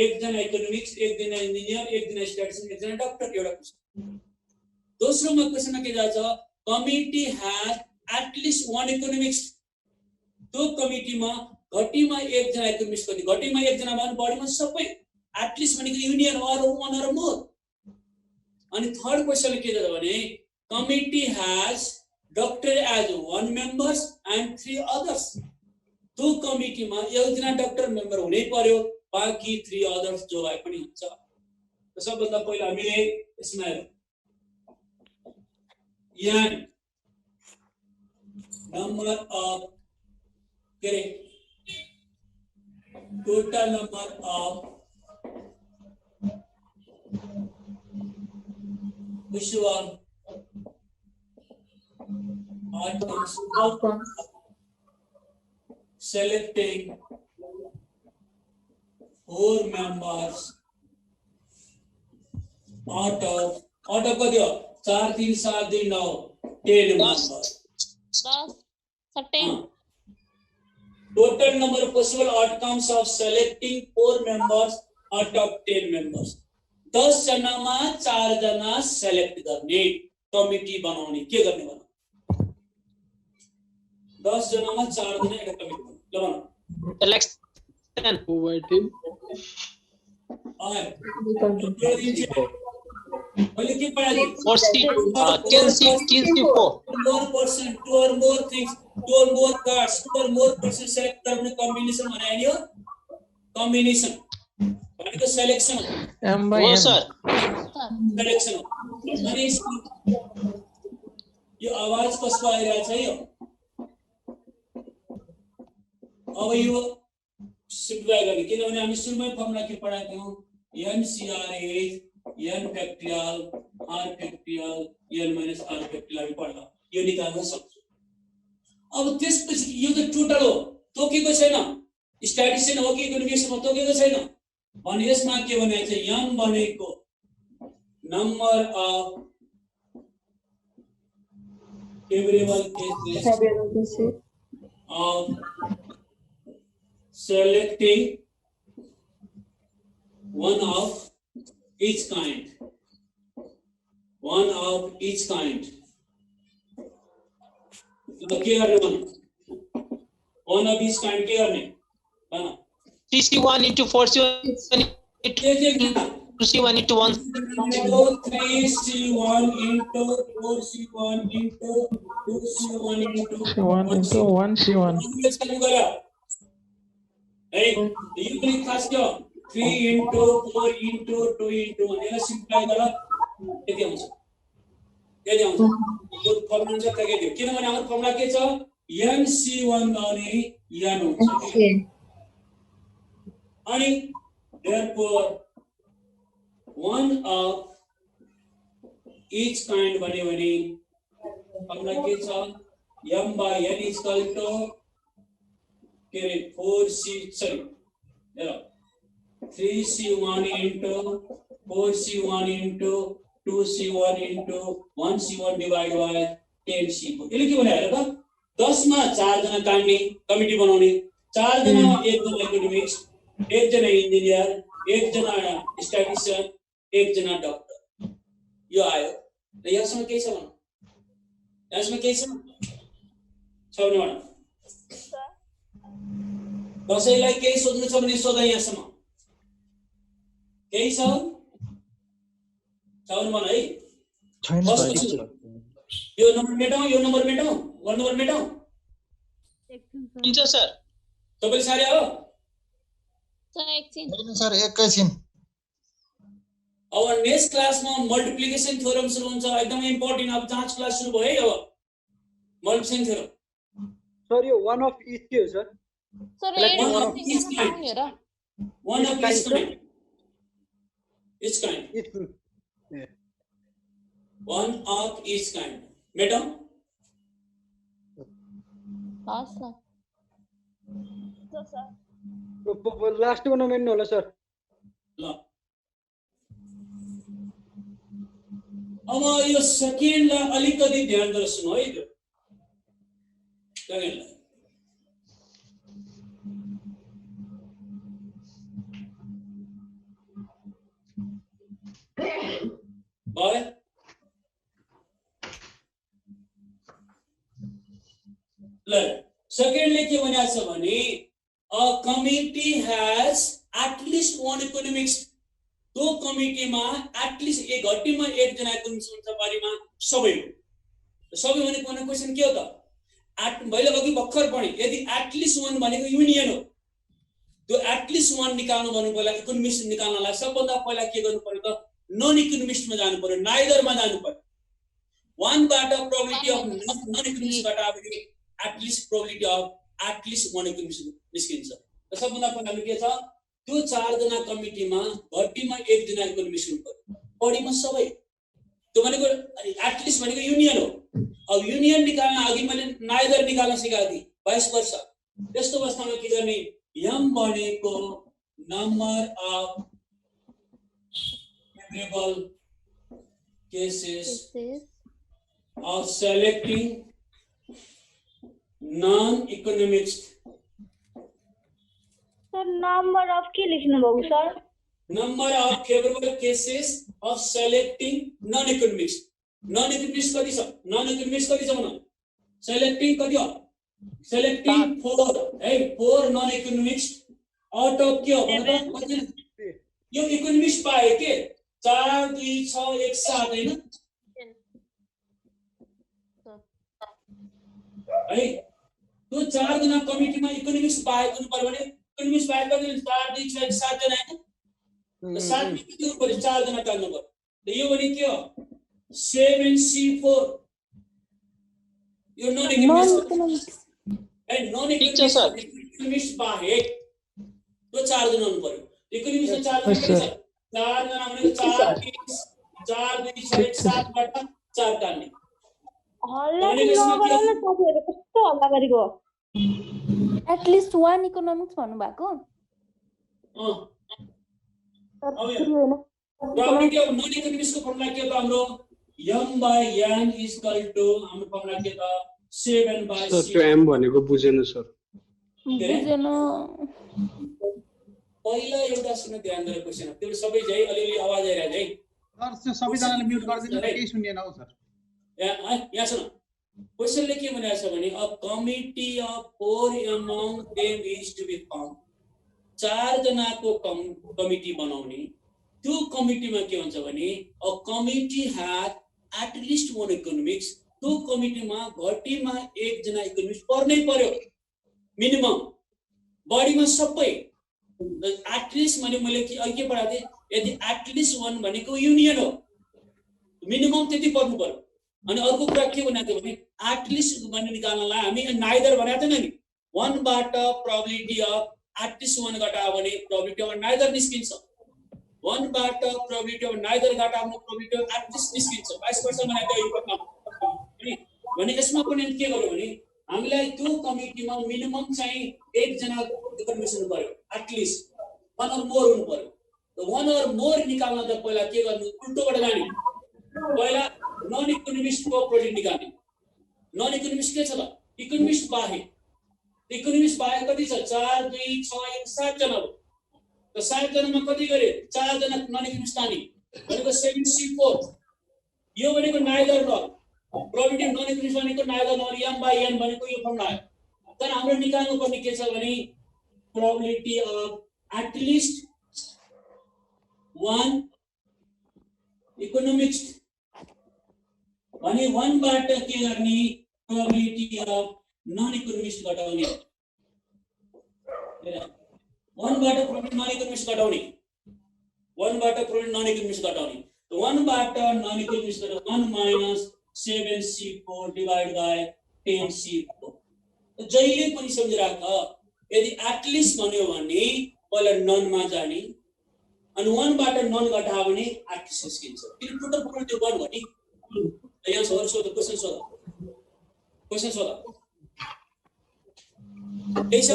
[SPEAKER 1] एकजना इकोनोमिक्स एकजना इन्जिनियर एकजना स्ट्याटिस्टिशियन एकजना डाक्टर एउटा क्वेशन दोस्रोमा क्वेशनमा के जान्छ committee has at least 1 economics त्यो कमिटीमा घटीमा एकजना इकोनोमिक्स कति घटीमा एकजना भए बढीमा सबै एट लिस्ट भनेको union or one or more अनि थर्ड क्वेशन के छ भने committee has doctor as 1 members and 3 others त्यो कमिटीमा एकजना डाक्टर मेम्बर हुनै पर्यो बाकी 3 अदर्स जो भए पनि हुन्छ त सबभन्दा पहिला हामीले यसमा हेरौँ यान नंबर अफ के total number of which one outcomes selecting 4 members out of कति हो 4 3 7 2 9 10 members
[SPEAKER 10] 10
[SPEAKER 1] total number of possible outcomes of selecting 4 members out of 10 members 10 जनामा 4 जना सेलेक्ट गर्ने कमिटी बनाउने के गर्ने भन 10 जनामा 4 जना एउटा कमिटी बनाउने ल भन
[SPEAKER 13] सिलेक्सन ओभर टिम
[SPEAKER 1] अहिले के पढाले
[SPEAKER 13] 4
[SPEAKER 1] 2 or more things 2 or more cards 2 or more person select गर्ने कम्बिनेसन भने नि हो कम्बिनेसन भनेको सिलेक्सन
[SPEAKER 13] हो सर
[SPEAKER 1] सिलेक्सन अनि यो आवाज कसको आइरहेछ है अब यो सिम्प्लिफाई गर्ने किनभने हामी सुरुमै फर्मुला के पढाएको थियौं NCRH n factorial r factorial n minus r factorial हामी पढ्दा यो निकाल्न सक्छौं अब त्यसपछि यो त टोटल हो तोकेको छैन स्ट्याटिस्टिशियन हो कि इकोनोमिक्समा तोकेको छैन भने यसमा के भनेको छ m भनेको number of favorable cases of selecting one of each kind के गर्ने one of each kind के गर्ने
[SPEAKER 13] 3c1 into 4c1 3c1 into 1
[SPEAKER 1] 3c1 into 4c1 into 2c1 into
[SPEAKER 13] 1 into 1c1
[SPEAKER 1] hey you can cast 3 into 4 into 2 into 1 यसलाई simplify गर यति हुन्छ यदि आउँछ त्यो फर्मुला चाहिँ त्यही दियो किनभने हाम्रो फर्मुला के छ NC1 अनि N हुन्छ अनि therefore one of each kind भन्यो भने फर्मुला के छ M by N is equal to के रे 3C1 into 4C1 into 2C1 into 1C1 divided by 10C4 यसले के भने हेर त 10 मा 4 जना काट्ने कमिटी बनाउने 4 जना एक जना इकोनोमिक्स एक जना इन्जिनियर एक जना स्ट्याटिस्टिशियन एक जना डाक्टर यो आयो र यसमा के छ भन यसमा के छ छौनी भन कसैलाई केही सोध्नु छ भने सोध यहाँसम्म केही छ छौनी भन है छैन यो नम्बर मेटाऊ वन नम्बर मेटाऊ
[SPEAKER 16] हुन्छ सर
[SPEAKER 1] तपाईले सारे हो
[SPEAKER 10] सर एकछिन
[SPEAKER 4] हैन सर एकैछिन
[SPEAKER 1] अब नेक्स्ट क्लासमा मल्टिप्लिकेसन थ्योरम सुरु हुन्छ एकदम इम्पोर्टेन्ट अब जाँच क्लास सुरु भयो है अब मल्टिप्लिकेसन थ्योरम
[SPEAKER 6] सर यो वन अफ इच के हो sir
[SPEAKER 10] sir
[SPEAKER 1] one of each kind one of each kind मेटाऊ
[SPEAKER 10] हस् सर
[SPEAKER 6] लास्ट को नमेट्नु होला सर
[SPEAKER 1] ल अब यो सेकेन्डलाई अलिकति ध्यान दिएर सुन्नु है त्यो सेकेन्डलाई भयो ल सेकेन्डले के भनेको छ भने a committee has at least one economics त्यो कमिटीमा एटलिस्ट एक घटीमा एक जना इकोनोमिक्स हुन्छ बारीमा सबै भने कुनै क्वेशन के हो त मैले अघि भर्खर पढे यदि एटलिस्ट वन भनेको युनियन हो त्यो एटलिस्ट वन निकाल्नु भन्नुको लागि इकोनोमिक्स निकाल्नलाई सबभन्दा पहिला के गर्नु पर्यो त नन इकोनोमिक्समा जानु पर्यो नाइदरमा जानु पर्यो वन बाट प्रोबेबिलिटी अफ नन इकोनोमिक्स घटायो at least probability of at least one economics निस्किन्छ र सबभन्दा पहिला के छ त्यो 4 जना कमिटीमा घटीमा एक जना इकोनोमिक्स हुनु पर्यो बढीमा सबै त्यो भनेको एटलिस्ट भनेको युनियन हो अब युनियन निकाल्न अघि मैले नाइदर निकाल्न सिकाएको थिएँ 22 वर्ष त्यस्तो अवस्थामा के गर्ने m भनेको number of favorable cases of selecting non-economics.
[SPEAKER 11] Sir, number of के लेख्नु भएको sir?
[SPEAKER 1] Number of favorable cases of selecting non-economics. Non-economics कति छ? Non-economics कति छ भन? Selecting कति हो? Selecting 4 है 4 non-economics out of के हो भन त? यो इकोनोमिक्स पाए के 4 2 6 1 7 हैन? है त्यो 4 जना कमिटीमा इकोनोमिक्स पाए हुनु पर्यो भने इकोनोमिक्स पाए कति 4 2 6 7 जना हैन? त 7 कति हुनु पर्यो 4 जना टाल्नु पर्यो त यो भने के हो 7C4 यो नन इकोनोमिक्स है नन इकोनोमिक्स पाए त्यो 4 जना हुनु पर्यो इकोनोमिक्स 4 जना 4 जना भनेको 4 3 4 2 6 7 बाट 4 टाल्ने
[SPEAKER 11] एटलिस्ट वन इकोनोमिक्स भन्नु भएको
[SPEAKER 1] नन इकोनोमिक्स को फर्मुला के त हाम्रो m by n is equal to हाम्रो फर्मुला के त 7 by
[SPEAKER 17] सर त्यो m भनेको बुझेन सर
[SPEAKER 11] बुझेन
[SPEAKER 1] पहिला एउटा सुन्न ध्यान दिएर क्वेशन त्यो सबै चाहिँ अलिअलि आवाज आइरहेछ है
[SPEAKER 14] सर सबै जनाले म्युट गरिदिनु केही सुनिएन हौ सर
[SPEAKER 1] यहाँ सुन क्वेशनले के भनेको छ भने a committee of 4 among them is to be formed 4 जनाको कमिटी बनाउने त्यो कमिटीमा के हुन्छ भने a committee had at least one economics त्यो कमिटीमा घटीमा एक जना इकोनोमिक्स पर्नै पर्यो मिनिमम बडीमा सबै एट लिस्ट भने मैले के पढाएको थिएँ यदि एट लिस्ट वन भनेको युनियन हो मिनिमम त्यति पर्नु पर्यो अनि अर्को कुरा के भनेको थियो भने एटलिस्ट भन्ने निकाल्नलाई हामी नाइदर भनेको थिएन नि 1 बाट प्रोबेबिलिटी अफ एटलिस्ट 1 घटायो भने प्रोबेबिलिटी अफ नाइदर निस्किन्छ 1 बाट प्रोबेबिलिटी अफ नाइदर घटायो भने प्रोबेबिलिटी अफ एटलिस्ट निस्किन्छ 22% भनेको यो प्रश्न भने यसमा पनि के गर्यो भने हामीलाई त्यो कमिटीमा मिनिमम चाहिँ एक जना कन्भेन्सन पर्यो एटलिस्ट 1 or more हुनु पर्यो त 1 or more निकाल्न त पहिला के गर्नु उल्टोबाट जाने पहिला नन इकोनोमिस्ट को प्रोजेक्ट निकाल्ने नन इकोनोमिस्ट के छ त इकोनोमिस्ट बाहेक कति छ 4 2 6 1 7 जना हो त 7 जनामा कति गरे 4 जना नन इकोनोमिस्ट तानी भनेको 7C4 यो भनेको neither nor probability none economist भनेको neither nor m by n भनेको यो फर्मुला हो तर हाम्रो निकाल्नु पर्ने के छ भने प्रोबेबिलिटी अफ एटलिस्ट 1 इकोनोमिस्ट भने 1 बाट के गर्ने प्रोबेबिलिटी अफ नन इकोनोमिस्ट घटाउने 1 बाट प्रोबेबिलिटी नन इकोनोमिस्ट घटाउने 1 बाट प्रोबेबिलिटी नन इकोनोमिस्ट घटाउने त 1 बाट नन इकोनोमिस्ट घटाउने 1 minus 7C4 divided by 10C4 जहिले पनि सम्झिराख यदि एटलिस्ट भन्यो भने पहिला नन मा जाने अनि 1 बाट नन घटायो भने एटलिस्ट निस्किन्छ किन टोटल प्रोबेबिलिटी 1 घटी यहाँ सर सोध क्वेशन सोध ऐसा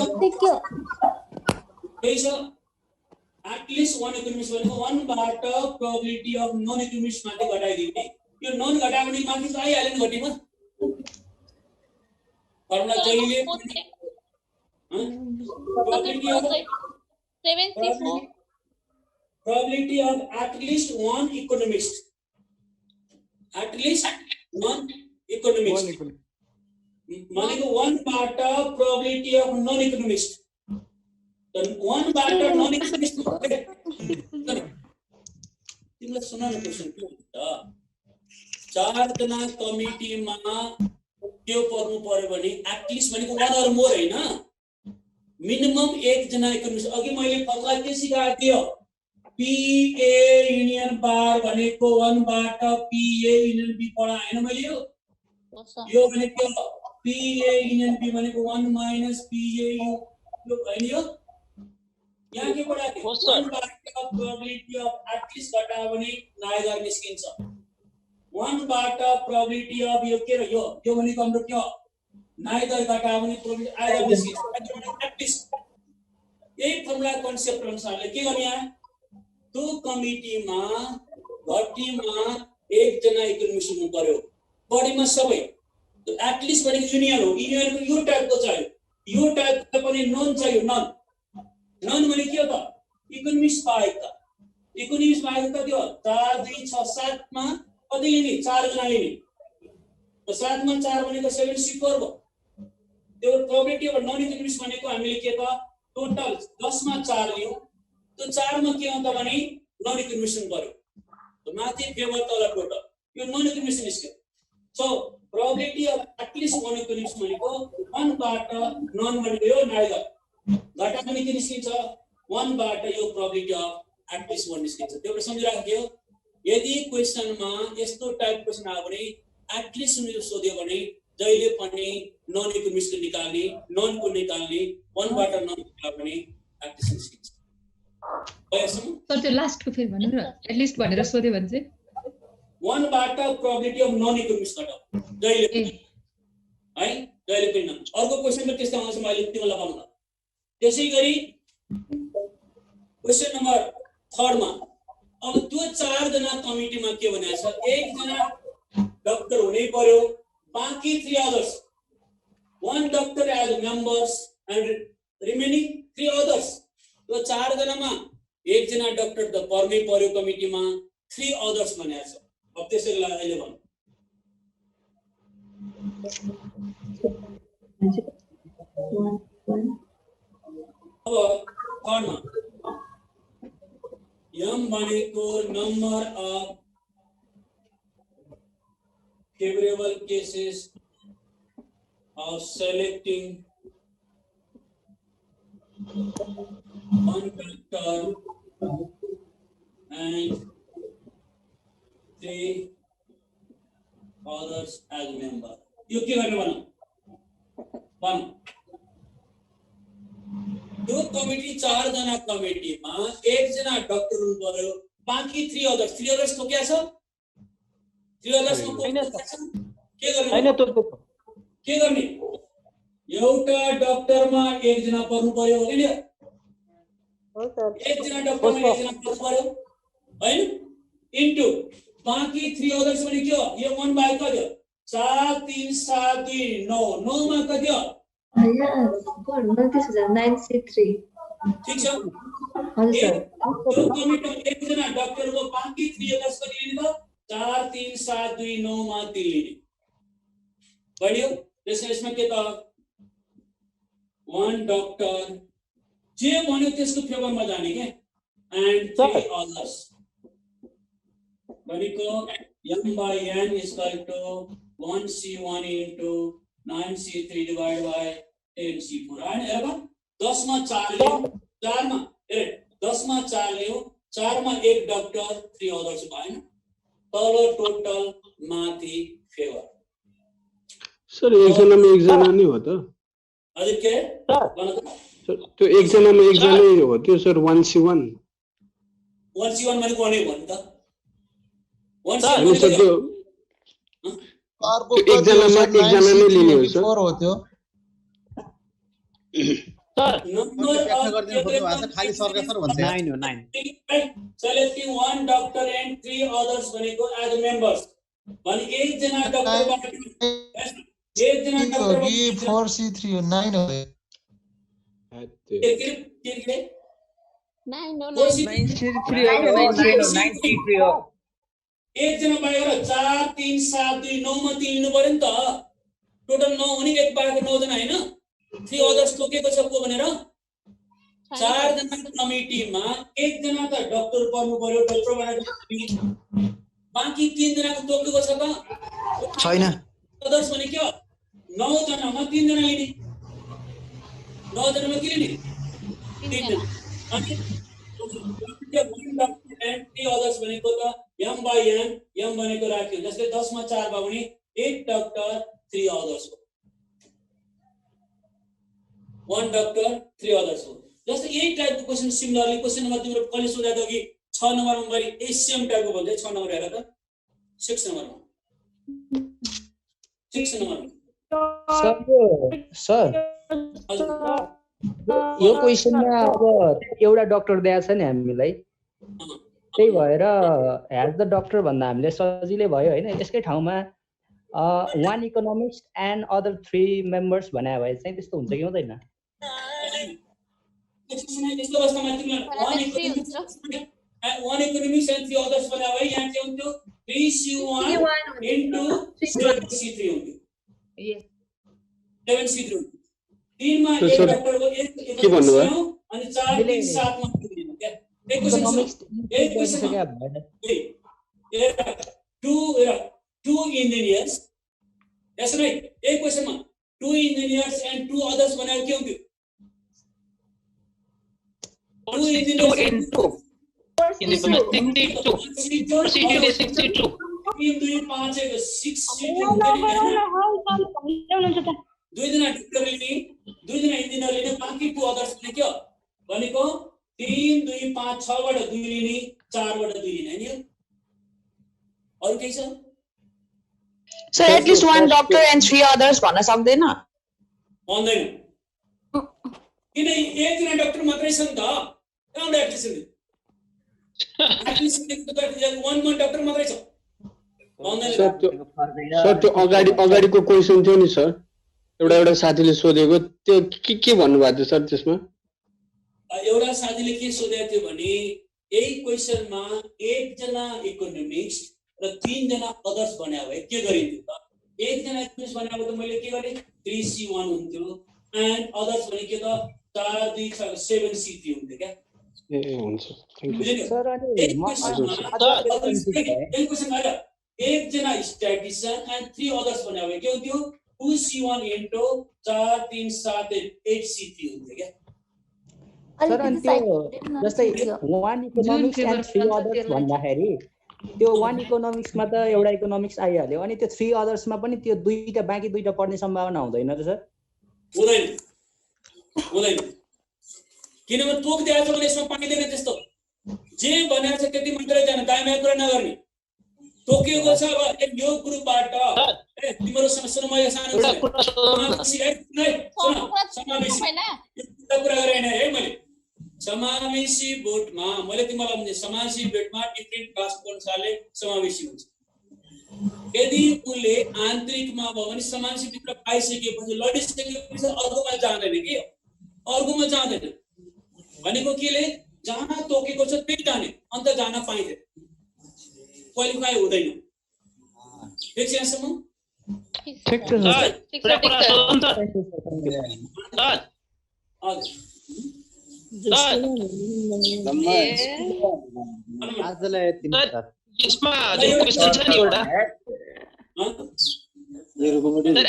[SPEAKER 1] एटलिस्ट 1 इकोनोमिस्ट भनेको 1 बाट प्रोबेबिलिटी अफ नन इकोनोमिस्ट माथि घटाइदिने यो नन घटायो भने माथि त आइहाल्यो नि घटीमा फर्मुला जहिले प्रोबेबिलिटी अफ एटलिस्ट 1 इकोनोमिस्ट भनेको 1 बाट प्रोबेबिलिटी अफ नन इकोनोमिस्ट त 1 बाट नन इकोनोमिस्ट तिमीलाई सुन न क्वेशन के हुन्छ 4 जना कमिटीमा के पर्नु पर्यो भने एटलिस्ट भनेको 1 or more हैन मिनिमम एक जना इकोनोमिस्ट अघि मैले फर्मुला के सिकाएको थियो PA युनियन बार भनेको 1 बाट PA युनियन B पढा हैन मैले यो भनेको PA युनियन B भनेको 1 minus PA यो हैन यो यहाँ के पढा थियो 1 बाट प्रोबेबिलिटी अफ एटलिस्ट घटायो भने नाइदर निस्किन्छ 1 बाट प्रोबेबिलिटी अफ यो के यो भनेको हाम्रो के हो नाइदर घटायो भने प्रोबेबिलिटी आइदर निस्किन्छ एटलिस्ट यही फर्मुला कन्सेप्ट अनुसारले के गर्ने यहाँ त्यो कमिटीमा घटीमा एक जना इकोनोमिस्ट हुनु पर्यो बढीमा सबै एटलिस्ट भनेको युनियन हो युनियनको यो टाइपको चाहियो यो टाइपको पनि नन चाहियो नन भने के हो त इकोनोमिस्ट बाहेक त इकोनोमिस्ट बाहेक त त्यो 4 2 6 7 मा कति लिने 4 जना लिने त 7 मा 4 भनेको 7C4 हो त्यो प्रोबेबिलिटी अफ नन इकोनोमिस्ट भनेको हामीले के त टोटल 10 मा 4 लियौ तो 4 मा के हुन्छ भने नन इकोनोमिस्ट पर्यो त माथि फेभर तल टोटल यो नन इकोनोमिस्ट निस्क्यो so probability of at least 1 economist भनेको 1 बाट नन भनेको यो नाइदर घटा पनि के निस्किन्छ 1 बाट यो प्रोबेबिलिटी अफ एटलिस्ट 1 निस्किन्छ त्यो सम्झिराख्यो यदि क्वेशनमा यस्तो टाइप क्वेशन आयो भने एटलिस्ट उनीहरु सोध्यो भने जहिले पनि नन इकोनोमिस्ट निकाल्ने नन को निकाल्ने 1 बाट नन निकाल्ने भने एटलिस्ट निस्किन्छ
[SPEAKER 18] सर त्यो लास्ट को फेरि भन्नु र एटलिस्ट भनेर सोध्यो भने चाहिँ
[SPEAKER 1] 1 बाट प्रोबेबिलिटी अफ नन इकोनोमिस्ट घटाउ जहिले है जहिले पनि नन अर्को क्वेशनमा त्यस्तो आउँछ मैले तिमीलाई भन्नु त्यसैगरी क्वेशन नम्बर 3 मा अब त्यो 4 जना कमिटीमा के भनेको छ एक जना डाक्टर हुनै पर्यो बाँकी 3 others 1 doctor as members and remaining 3 others तो 4 जनामा एक जना डाक्टर त पर्नै पर्यो कमिटीमा 3 others भनेको छ अब त्यसैले अहिले भन अब करमा यम भनेको number of favorable cases of selecting one doctor and 3 others as member. यो के गर्ने भन यो कमिटी 4 जना कमिटीमा 1 जना डाक्टर हुनु पर्यो, बाँकी 3 others को क्या छ? 3 others को के गर्ने? के गर्ने? एउटा डाक्टरमा 1 जना पर्नु पर्यो हो नि? हो सर। 1 जना डाक्टरमा 1 जना पर्नु पर्यो हैन? इन्टु बाँकी 3 others पनि के हो? यो 1 बाइ कति हो? 4 3 7 2 9 9 मा कति हो? ठीक छ? हजुर सर। यो कमिटीमा 1 जना डाक्टरको बाँकी 3 others को लिने त 4 3 7 2 9 मा 3 लिने बढ्यो। त्यसमा के त 1 डाक्टर जे भन्यो त्यसको फेभरमा जाने के एन्ड 3 others भनेको m by n is equal to 1c1 into 9c3 divided by 10c4 हैन? हेर 10 मा 4 लियो, 4 मा हेर 10 मा 4 लियो, 4 मा 1 डाक्टर 3 others भएन? तल टोटल माथि फेभर।
[SPEAKER 17] सर एक जनामा एक जना नै हो त?
[SPEAKER 1] हजुर के?
[SPEAKER 17] सर त्यो एक जनामा एक जना नै हो त्यो सर 1c1
[SPEAKER 1] भनेको नै भन्नु त 1c1
[SPEAKER 17] अर्को एक जनामा एक जना नै लिने हो सर।
[SPEAKER 4] 4 हो त्यो
[SPEAKER 1] सर नम्बर व्याख्या
[SPEAKER 14] गरिदिनु पर्यो भाषा खाली सरका सर भन्छ
[SPEAKER 16] 9 हो 9
[SPEAKER 1] सेलेक्टिङ 1 डाक्टर एन्ड 3 others भनेको एज मेम्बर्स भने 1 जना डाक्टरबाट 1 जना डाक्टर
[SPEAKER 4] 4c3 हो 9 हो।
[SPEAKER 1] के
[SPEAKER 15] 9 हो
[SPEAKER 16] 9c3 हो
[SPEAKER 1] 1 जना बाहेक 4 3 7 2 9 मा 3 लिनु पर्यो नि त। टोटल 9 हो नि, एक बाहेक 9 जना हैन? 3 others तोकेको छ को भनेर 4 जना कमिटीमा 1 जना त डाक्टर पर्नु पर्यो, डाक्टरबाट बाँकी 3 जनाको तोकेको छ त
[SPEAKER 8] छैन।
[SPEAKER 1] others भने के हो? 9 जनामा 3 जना लिने, 9 जनामा के लिने? 3 जना। अनि 1 डाक्टर एन्ड 3 others भनेको त m by n, m भनेको राख्यो जस्तै 10 मा 4 भयो भने 1 डाक्टर 3 others हो, 1 डाक्टर 3 others हो। जस्तै यही टाइपको क्वेशन सिमिलरली क्वेशन नम्बर तिम्रो कहिले सोधेको थियो कि 6 नम्बरमा मैले यही सेम टाइपको भन्छ 6 नम्बर हेर त 6 नम्बरमा 6 नम्बरमा
[SPEAKER 16] सर यो क्वेशनमा अब एउटा डाक्टर दिएको छ नि हामीलाई, त्यही भएर हेज द डाक्टर भन्दा हामीले सजिलै भयो हैन? यसकै ठाउँमा 1 इकोनोमिस्ट एन्ड अदर 3 members भने भए चाहिँ त्यस्तो हुन्छ कि हुँदैन?
[SPEAKER 1] यस्तो अवस्थामा तिमीलाई 1 economics and 3 others भने भए यहाँ के हुन्थ्यो 3c1 into 7c3 हुन्थ्यो। 7c3 3 मा 1 डाक्टरको 1
[SPEAKER 17] के भन्नु भयो?
[SPEAKER 1] अनि 4 3 7 मा दिनु क्या। एक क्वेशन क्या भएन? 2 engineers yes right? एक क्वेशनमा 2 engineers and 2 others बनायो के हुन्थ्यो? 2 engineers and 2 62 3 2 5 6 2 जना डाक्टर लिने, 2 जना इन्जिनियर लिने, बाँकी 2 others भने के हो भनेको 3 2 5 6 बाट 2 लिने, 4 बाट 2 लिने हैन? अरु के छ?
[SPEAKER 19] Sir at least 1 doctor and 3 others भन्न सक्दैन?
[SPEAKER 1] भन्दैन। किन एक जना डाक्टर मात्रै छ नि त? कहाँबाट एटलिस्ट नि? एटलिस्ट एक वन डाक्टर मात्रै छ। भन्दैन।
[SPEAKER 17] सर त्यो अगाडिको क्वेशन थियो नि सर, एउटा साथीले सोधेको त्यो के भन्नु भएको थियो सर त्यसमा?
[SPEAKER 1] एउटा साथीले के सोधेको थियो भने यही क्वेशनमा 1 जना इकोनोमिस्ट र 3 जना अदर्स बनायो भए के गरिन्थ्यो त? 1 जना इकोनोमिस्ट बनाएको त मैले के गरे 3c1 हुन्थ्यो एन्ड अदर्स भने के त 4 2 6 7c3 हुन्थ्यो क्या।
[SPEAKER 17] ए हुन्छ थ्यांक यू
[SPEAKER 1] सर। अनि एक क्वेशन आयो 1 जना स्ट्याटिस्टिशियन एन्ड 3 अदर्स बनायो भए के हुन्थ्यो 2c1 into 4 3 7 8c3 हुन्थ्यो क्या।
[SPEAKER 16] सर अनि त्यो जस्तै 1 इकोनोमिक्स एन्ड 3 अदर्स भन्दाखेरि त्यो वान इकोनोमिक्समा त एउटा इकोनोमिक्स आइहाल्यो अनि त्यो 3 अदर्समा पनि त्यो दुईटा बाँकी दुईटा पढ्ने सम्भावना हुँदैन र सर?
[SPEAKER 1] हुँदैन हुँदैन किनभने तोक दिएको छ भने यसमा पाइँदैन त्यस्तो जे भनेको छ त्यति मात्रै जाने दायाँ कुरा नगर्ने तोकिएको छ अब यो ग्रुपबाट तिम्रो सुन म यो सानो कुरा गरेन है मैले समावेशी भोटमा मैले तिमीलाई भने समावेशी भोटमा डिफ्रेन्ट कास्ट अनुसारले समावेशी हुन्छ यदि उनले आन्तरिकमा भयो भने समावेशी भित्र पाइसकेपछि लडिसकेपछि अर्कोमा जाँदैन कि अर्कोमा जाँदैन भनेको केले जहाँ तोकेको छ त्यही जाने अन्त जान पाइँदैन क्वालिफाई हुँदैन ठिक छ यहाँसम्म
[SPEAKER 16] ठिक छ
[SPEAKER 7] आजलाई यति नै सर।
[SPEAKER 20] यसमा हजुर क्वेशन छ नि एउटा sir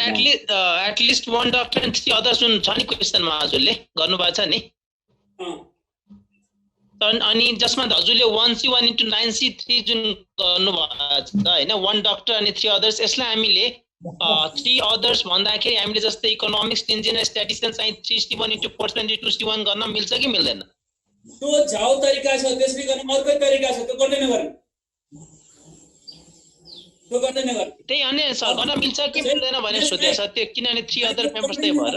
[SPEAKER 20] at least one doctor and 3 others जुन छ नि क्वेशनमा हजुरले गर्नुभएको छ नि अनि जसमा हजुरले 1C1 * 9C3 जुन गर्नुभएको छ हैन वन डक्टर अनि 3 अदर्स यसलाई हामीले 3 अदर्स भन्दाखेरि हामीले जस्तै इकोनोमिक्स इन्जिनियर स्ट्याटिस्टिक्स चाहिँ 3C1 * 4 * 2C1 गर्न मिल्छ कि मिल्दैन?
[SPEAKER 1] त्यो झाउ तरिका छ त्यसले गर्न अर्कै तरिका छ त्यो गर्दैन गर्ने त्यो गर्दैन गर्ने
[SPEAKER 20] त्यही अनि सर गर्न मिल्छ कि मिल्दैन भनेर सोधेछ त्यो किनभने 3 अदर पेपर्स त्यही भएर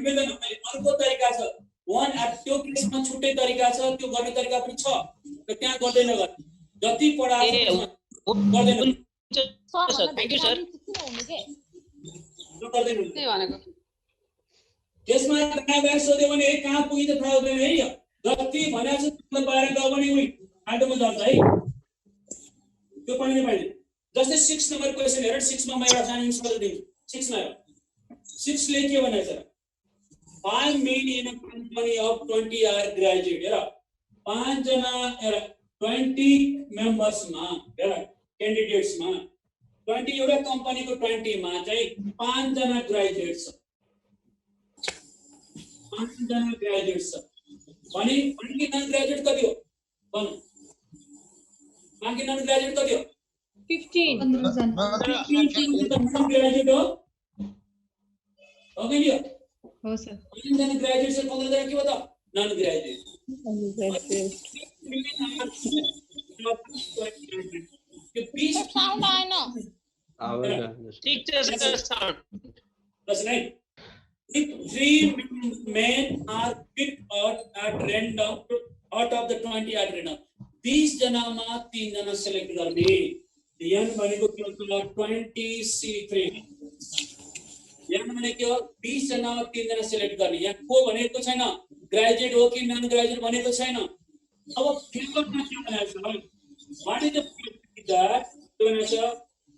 [SPEAKER 1] मिल्दैन अर्को तरिका छ वन एट त्यो केसमा छुट्टै तरिका छ त्यो गर्ने तरिका पनि छ र त्यहाँ गर्दैन गर्ने जति पढाएको गर्दैन
[SPEAKER 20] सर थ्यांक यू सर
[SPEAKER 1] त्यसमा कहाँ सोध्यो भने कहाँ पुगी त थाहा हुँदैन है जति भनेको छ त्यो बाहिर गयो भने उही आटोमा जान्छ है त्यो पनि पाइँदैन जस्तै 6 नम्बर क्वेशन हेर 6 मा म एउटा सानो इन्सर्ट दिन्छु 6 मा 6 ले के भनेछ 5 men in a company of 20 are graduate हेर 5 जना हेर 20 मेम्बर्स मा हेर क्यान्डिडेट्स मा 20 एउटा कम्पनी को 20 मा चाहिँ 5 जना ग्रेजुएट छ 5 जना ग्रेजुएट छ भने बाँकी नन ग्रेजुएट कति हो भन्नु बाँकी नन ग्रेजुएट कति हो 15 जना ग्रेजुएट हो ओके नि
[SPEAKER 18] हो सर
[SPEAKER 1] 15 जना ग्रेजुएट से 15 जना के बता नन ग्रेजुएट के 20 साउंड आएन
[SPEAKER 20] ठीक है सर साउंड
[SPEAKER 1] बस नहीं if 3 men are picked out at random out of the 20 at random 20 जना मा 3 जना सिलेक्ट गर्ने यान भनेको के हुन्छ 20C3 यान भने के हो 20 जना मा 3 जना सिलेक्ट गर्ने यहाँ को भनेको छैन ग्रेजुएट हो कि नन ग्रेजुएट भनेको छैन अब फेभरमा के भनेको छ व्हाट इज द दैट भनेछ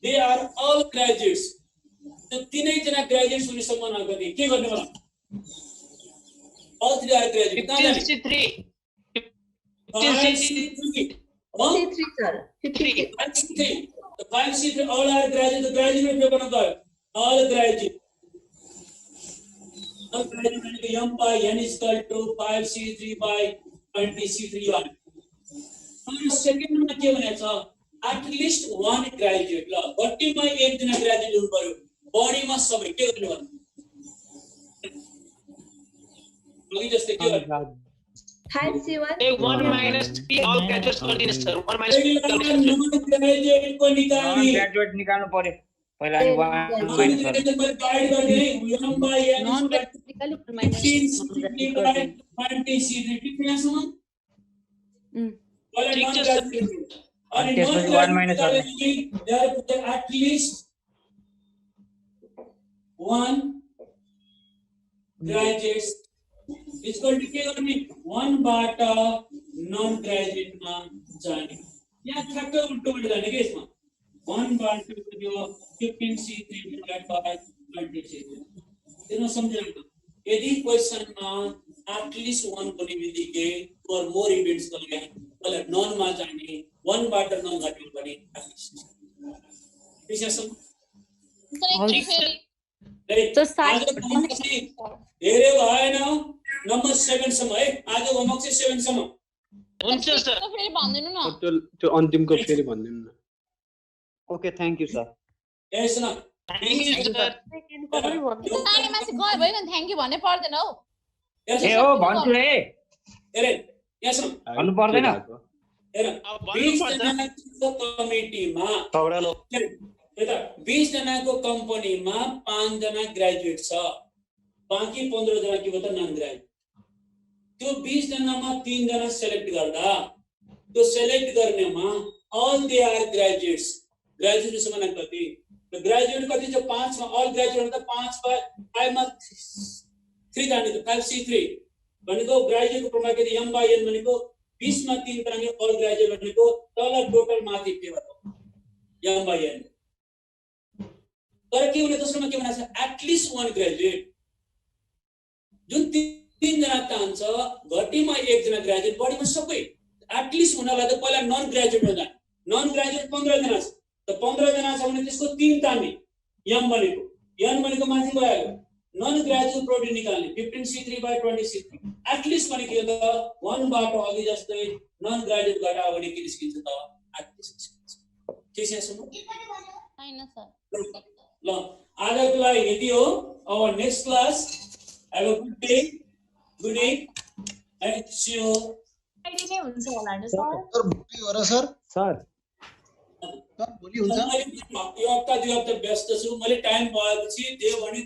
[SPEAKER 1] दे आर अल ग्रेजुएट्स तो तीनै जना ग्रेजुएट्स हुने सम्मान गर्ने के गर्ने होला अल 3 आर ग्रेजुएट कहाँ जाने
[SPEAKER 20] C3
[SPEAKER 1] sir 53 the 5C3 all are graduate the graduate paper में गयो all graduate m by n is equal to 5C3 by 20C3 और सेकेन्ड मा के भनेछ at least one graduate ल बट्टी मा एक जना ग्रेजुएट हुनु पर्यो बडी मा सबै के गर्ने हो अघि जस्तै के गर्ने
[SPEAKER 11] 5C1
[SPEAKER 20] 1 minus 3 all graduates गरिदिनु सर 1 minus 3
[SPEAKER 1] ग्रेजुएट को निकाल्ने
[SPEAKER 7] ग्रेजुएट निकाल्नु पर्यो पहिला अनि 1 minus
[SPEAKER 1] गाइड गर्ने m by n none graduate -15 ठीक है सुन
[SPEAKER 20] ठीक छ सर
[SPEAKER 1] and
[SPEAKER 7] त्यसपछि 1 minus
[SPEAKER 1] they are put at least one graduates is going to के गर्ने 1 बाट नन ग्रेजुएट मा जाने यहाँ ठ्याक्क उल्टो उल्टो जाने के यसमा 1 बाट यो 15C3 डिवाइड बाइ 20C3 त्यसमा सम्झिनु यदि क्वेशन मा एटलिस्ट 1 को निमित्ते फर मोर इभेन्ट्स को लागि मतलब नन मा जाने 1 बाट नन घट्यो भने विशेषम
[SPEAKER 11] तो साइड
[SPEAKER 1] धेरै भएन नम्बर 7 सम्म है आज होमवर्क चाहिँ 7 सम्म
[SPEAKER 20] हुन्छ सर
[SPEAKER 10] फेरि भन्दिनु न
[SPEAKER 17] त्यो अन्तिमको फेरि भनिदिनु न।
[SPEAKER 7] Okay thank you sir.
[SPEAKER 1] Yes न
[SPEAKER 20] थ्याङ्क यू सर।
[SPEAKER 10] नानीमा चाहिँ गयो भयो नि थ्याङ्क यू भन्नै पर्दैन हौ।
[SPEAKER 7] ए हो भन्छु है
[SPEAKER 1] हेरे यस न
[SPEAKER 7] भन्नु पर्दैन।
[SPEAKER 1] हेर 20 जनाको कमिटीमा यता 20 जनाको कम्पनीमा 5 जना ग्रेजुएट छ, बाँकी 15 जना के भन्छ नन ग्रेजुएट। त्यो 20 जनामा 3 जना सेलेक्ट गर्दा त्यो सेलेक्ट गर्नेमा all they are graduates. Graduate माने कति? तो ग्रेजुएट कति छ? 5 मा अल ग्रेजुएट त 5 मा 5 मा 3 जाने त 5C3 भनेको ग्रेजुएट को प्रमाण के m by n भनेको 20 मा 3 तरह अल ग्रेजुएट भनेको तल टोटल माथि के भयो m by n। तर के हुने दोस्रोमा के भन्छ एटलिस्ट 1 ग्रेजुएट जुन 3 जना चाहन्छ घटीमा 1 जना ग्रेजुएट बढीमा सबै एटलिस्ट हुनलाई त पहिला नन ग्रेजुएट हो जाने। नन ग्रेजुएट 15 जना छ त 15 जना छ भने त्यसको 3 ताने m भनेको n भनेको माथि गयो नन ग्रेजुएट प्रोडक्ट निकाल्ने 15C3 by 20C3 एटलिस्ट भनेको यो त 1 बाटो अघि जस्तै नन ग्रेजुएट घटा भने के निस्किन्छ त एटलिस्ट के छ सुन्नु
[SPEAKER 10] हैन सर
[SPEAKER 1] ल आजको लागि यति हो। our next class have a good day and see you।
[SPEAKER 2] Friday नै हुन्छ होला नि सर?
[SPEAKER 4] सर भोलि हो र सर?
[SPEAKER 16] सर
[SPEAKER 4] भोलि हुन्छ?
[SPEAKER 1] यो हप्ता 2 हप्ता व्यस्त छु। मैले टाइम पाएपछि त्यो भने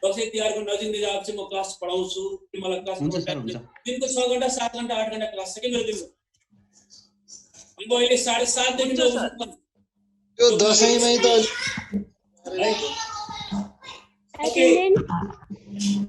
[SPEAKER 1] दसैँ तिहारको नजिक आएपछि म क्लास पढाउँछु। मलाई क्लास दिनको 6 घण्टा 7 घण्टा 8 घण्टा क्लास छ के मेरो दिनको। अब अहिले 7:30 देखि
[SPEAKER 4] यो दसैँमै त
[SPEAKER 1] ओके